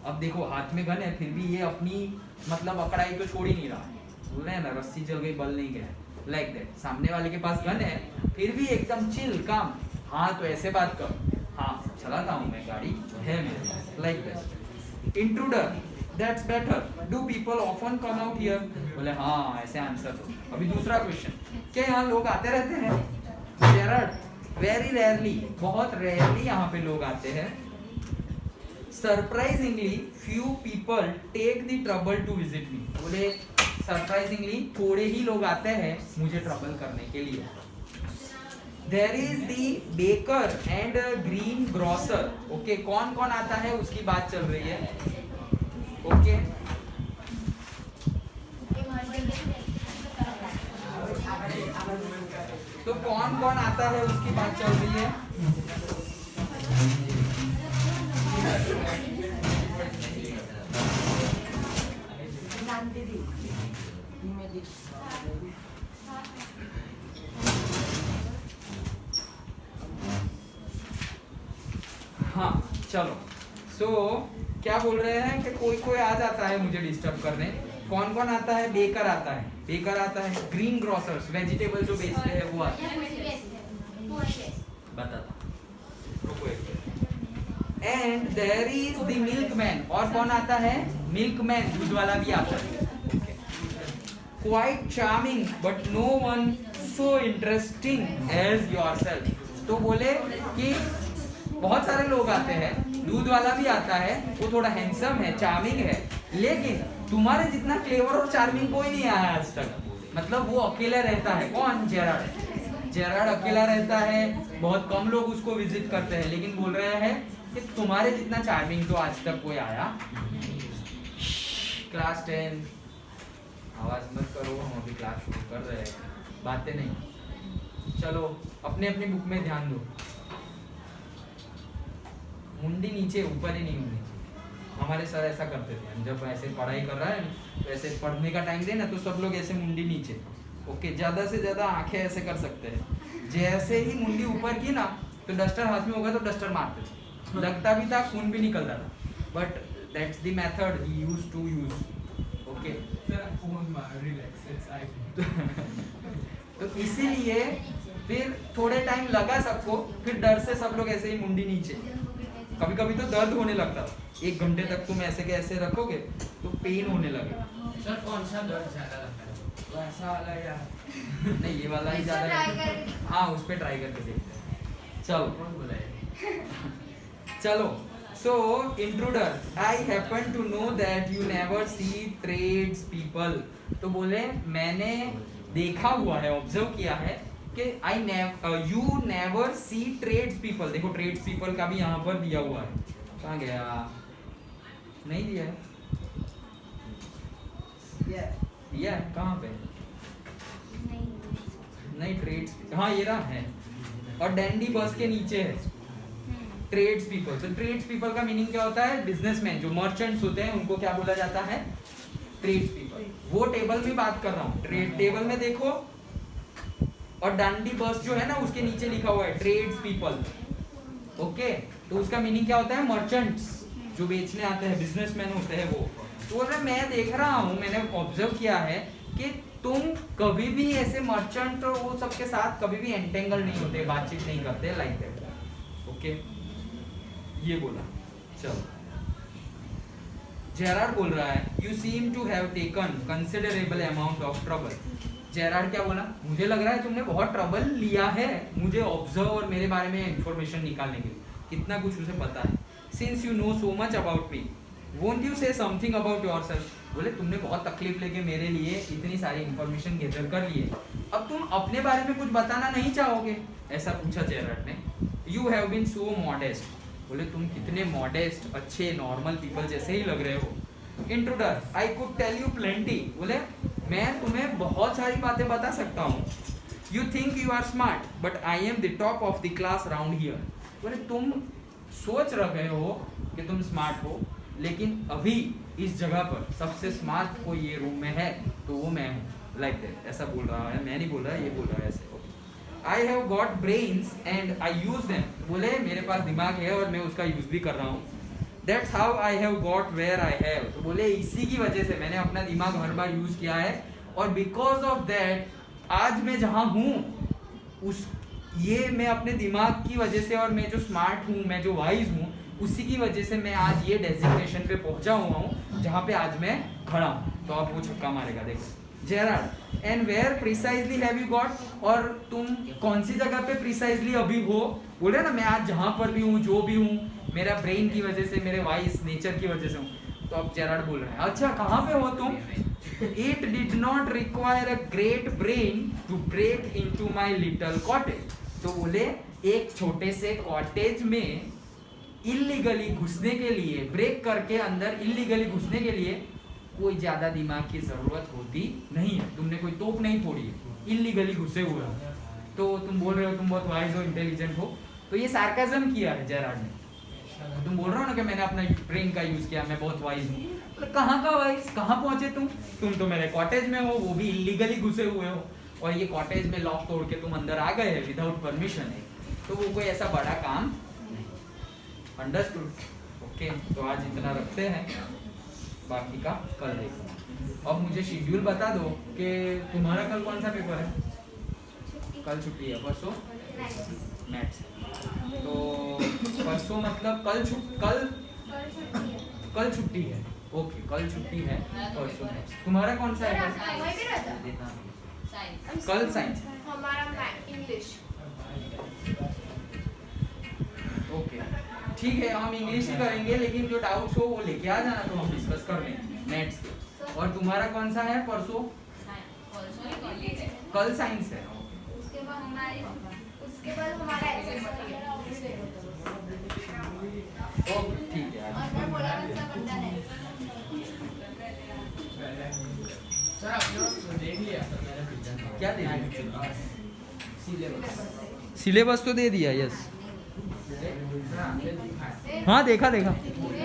अब देखो हाथ में गन है फिर भी ये अपनी मतलब अकड़ाई तो छोड़ ही नहीं रहा, बोल रहे हैं ना रस्सी जल गई बल नहीं गया, लाइक दैट। सामने वाले के पास गन है फिर भी एकदम चिल काम, हाँ तो ऐसे बात कर, हाँ चलाता हूँ मैं गाड़ी है मेरे पास, like that. Intruder, that's better, do people often come out here, बोले हाँ ऐसे आंसर दो। अभी दूसरा क्वेश्चन, क्या यहाँ लोग आते रहते हैं? जेराल्ड, वेरी रेयरली, बहुत रेयरली यहाँ पे लोग आते हैं। Surprisingly few people take the trouble to visit me, बोले सरप्राइजिंगली थोड़े ही लोग आते हैं मुझे ट्रबल करने के लिए। There is the baker and green grocer, okay कौन कौन आता है उसकी बात चल रही है, ओके तो कौन कौन आता है उसकी बात चल रही है। हाँ चलो, सो क्या बोल रहे हैं कि कोई कोई आ जाता है मुझे डिस्टर्ब करने। कौन कौन आता है? बेकर आता है, बेकर आता है, ग्रीन ग्रोसर्स वेजिटेबल जो बेचते हैं वो आते हैं, बताता and there is the milkman, और कौन आता है? मिल्कमैन, दूध वाला भी आता है। Quite charming but no one so interesting as yourself, तो बोले कि बहुत सारे लोग आते हैं, दूध वाला भी आता है, वो थोड़ा हैंडसम है, चार्मिंग है, लेकिन तुम्हारे जितना क्लेवर और चार्मिंग कोई नहीं आया आज तक। मतलब वो अकेला रहता है। कौन? जेराल्ड। जेराल्ड अकेला रहता है, बहुत कम लोग उसको विजिट करते हैं, लेकिन बोल रहे हैं कि तुम्हारे जितना चार्मिंग तो आज तक कोई आया। क्लास 10, आवाज मत करो, हम अभी क्लास शुरू कर रहे हैं, बातें नहीं। चलो अपने अपनी बुक में ध्यान दो, मुंडी नीचे, ऊपर ही नहीं होनी चाहिए। हमारे सर ऐसा करते थे, हम जब ऐसे पढ़ाई कर रहा है तो ऐसे पढ़ने का टाइम दे ना तो सब लोग ऐसे मुंडी नीचे, ओके, ज्यादा से ज्यादा आंखें ऐसे कर सकते हैं। जैसे ही मुंडी ऊपर की ना तो डस्टर हाथ में होगा तो डस्टर मारते थे, लगता भी था, खून भी निकलता था, but that's the method he used to use, okay. तो इसीलिए फिर थोड़े टाइम लगा सबको, फिर डर से सब लोग ऐसे ही मुंडी नीचे। कभी कभी तो दर्द होने लगता, 1 घंटे तक तुम ऐसे के ऐसे रखोगे तो पेन होने लगेगा। सर कौन सा दर्द ज्यादा लगता है? तो ऐसा वाला या नहीं ये वाला ही ज्यादा लगता है। हाँ उस पे ट्राई करके देखते हैं। चलो कौन बोला है? चलो, so intruder, I happen to know that you never see trades people, तो बोले मैंने देखा हुआ है, ऑब्जर्व किया है कि you never see trades people. देखो ट्रेड्स पीपल का भी यहाँ पर दिया हुआ है, कहाँ गया? नहीं दिया है, दिया है कहाँ पे? नहीं ट्रेड्स, हाँ ये रहा है, और डैंडी बस के नीचे है ट्रेड्स पीपल। तो ट्रेड्स पीपल का मीनिंग क्या होता है? बिजनेसमैन, जो मर्चेंट्स होते हैं उनको क्या बोला जाता है? Trades people. वो टेबल में बात कर रहा हूँ, ट्रेड टेबल में देखो और डांडी बस जो है ना उसके नीचे लिखा हुआ है ट्रेड्स पीपल, ओके, तो उसका मीनिंग क्या होता है? मर्चेंट्स, जो बेचने आते हैं, बिजनेसमैन होते हैं वो। तो बोल रहे मैं देख रहा हूँ, मैंने ऑब्जर्व किया है कि तुम कभी भी ऐसे मर्चेंट वो सबके साथ कभी भी एंटेंगल नहीं होते, बातचीत नहीं करते लाइक दैट, ओके, ये बोला। चलो जेरार्ड बोल रहा है you seem to have taken considerable amount of trouble. Gerard क्या बोला? मुझे लग रहा है तुमने बहुत ट्रबल लिया है मुझे ऑब्जर्व और मेरे बारे में इंफॉर्मेशन निकालने के लिए, कितना कुछ उसे पता है। Since you know so much about me won't you से समथिंग अबाउट योरसेल्फ। बोले तुमने बहुत तकलीफ लेके मेरे लिए इतनी सारी इंफॉर्मेशन गैदर कर ली है, अब तुम अपने बारे में कुछ बताना नहीं चाहोगे? ऐसा पूछा जेरार्ड ने। You have been so modest. बोले तुम कितने मॉडेस्ट, अच्छे, नॉर्मल पीपल जैसे ही लग रहे हो। Intruder I could tell you plenty. बोले मैं तुम्हें बहुत सारी बातें बता सकता हूँ। You think you are smart but I am the top of the class round here. बोले तुम सोच रहे हो कि तुम स्मार्ट हो, लेकिन अभी इस जगह पर सबसे स्मार्ट कोई ये रूम में है तो वो मैं हूँ, लाइक दैट। ऐसा बोल रहा है, मैं नहीं बोल रहा, ये बोल रहा है ऐसे। आई have got brains and I use them. बोले मेरे पास दिमाग है और मैं उसका यूज भी कर रहा हूँ। That's how I have got where I have. तो बोले इसी की वजह से मैंने अपना दिमाग हर बार यूज किया है, और बिकॉज ऑफ दैट आज मैं जहाँ हूँ उस ये मैं अपने दिमाग की वजह से, और मैं जो स्मार्ट हूँ, मैं जो वाइज हूँ, उसी की वजह से मैं आज ये डेजिग्नेशन पे पहुंचा हुआ हूँ जहाँ पे आज मैं खड़ा हूँ। तो अब वो छक्का मारेगा, देखो। Gerard and where precisely have you got. और तुम कौन सी जगह पे प्रिसाइजली अभी हो? बोले ना मैं आज जहाँ पर भी हूँ, जो भी हूँ, मेरा ब्रेन की वजह से, मेरे वाइज नेचर की वजह से हूँ। तो अब जेरार्ड बोल रहे हैं अच्छा कहाँ पे हो तुम? It did not require a great brain to break into my little cottage. तो बोले एक छोटे से कॉटेज में इल्लीगली घुसने के लिए, ब्रेक करके अंदर इल्लीगली घुसने के लिए कोई ज्यादा दिमाग की जरूरत होती नहीं है। तुमने कोई तोप नहीं फोड़ी है, इल्लीगली घुसे हुए हो। तो तुम बोल रहे हो तुम बहुत वाइज हो, इंटेलिजेंट हो, तो ये सार्काज्म किया है जेरार्ड ने। तुम बोल रहे हो ना कि मैंने अपना ब्रेन का यूज किया, मैं बहुत वाइज हूँ। तो कहाँ का वाइज? कहाँ पहुंचे तुम तो मेरे कॉटेज में हो, वो भी इल्लीगली घुसे हुए हो, और ये कॉटेज में लॉक तोड़ के तुम अंदर आ गए विदाउट परमिशन है, तो वो कोई ऐसा बड़ा काम नहीं। अंडरस्टूड? ओके, तो आज इतना रखते हैं, बाकी का कल देखो। अब मुझे शेड्यूल बता दो कि तुम्हारा कल कौन सा पेपर है? कल छुट्टी है, परसों मैथ्स। तो परसों मतलब कल छुट्टी है। ओके, कल छुट्टी है, परसों मैथ्स। तुम्हारा कौन सा है? कल साइंस। हमारा इंग्लिश। ओके ठीक है, हम इंग्लिश ही करेंगे, लेकिन जो डाउट्स हो वो लेके आ जाना, तो हम डिस्कस कर लेंगे नेट्स के। और तुम्हारा कौन सा है परसों? कल साइंस है। उसके बाद हमारा ओके ठीक है। सर आपने बस देख लिया सर, मैंने पिक्चर क्या दे दिया? सिलेबस सिलेबस तो दे दिया, यस। हाँ देखा। पूरे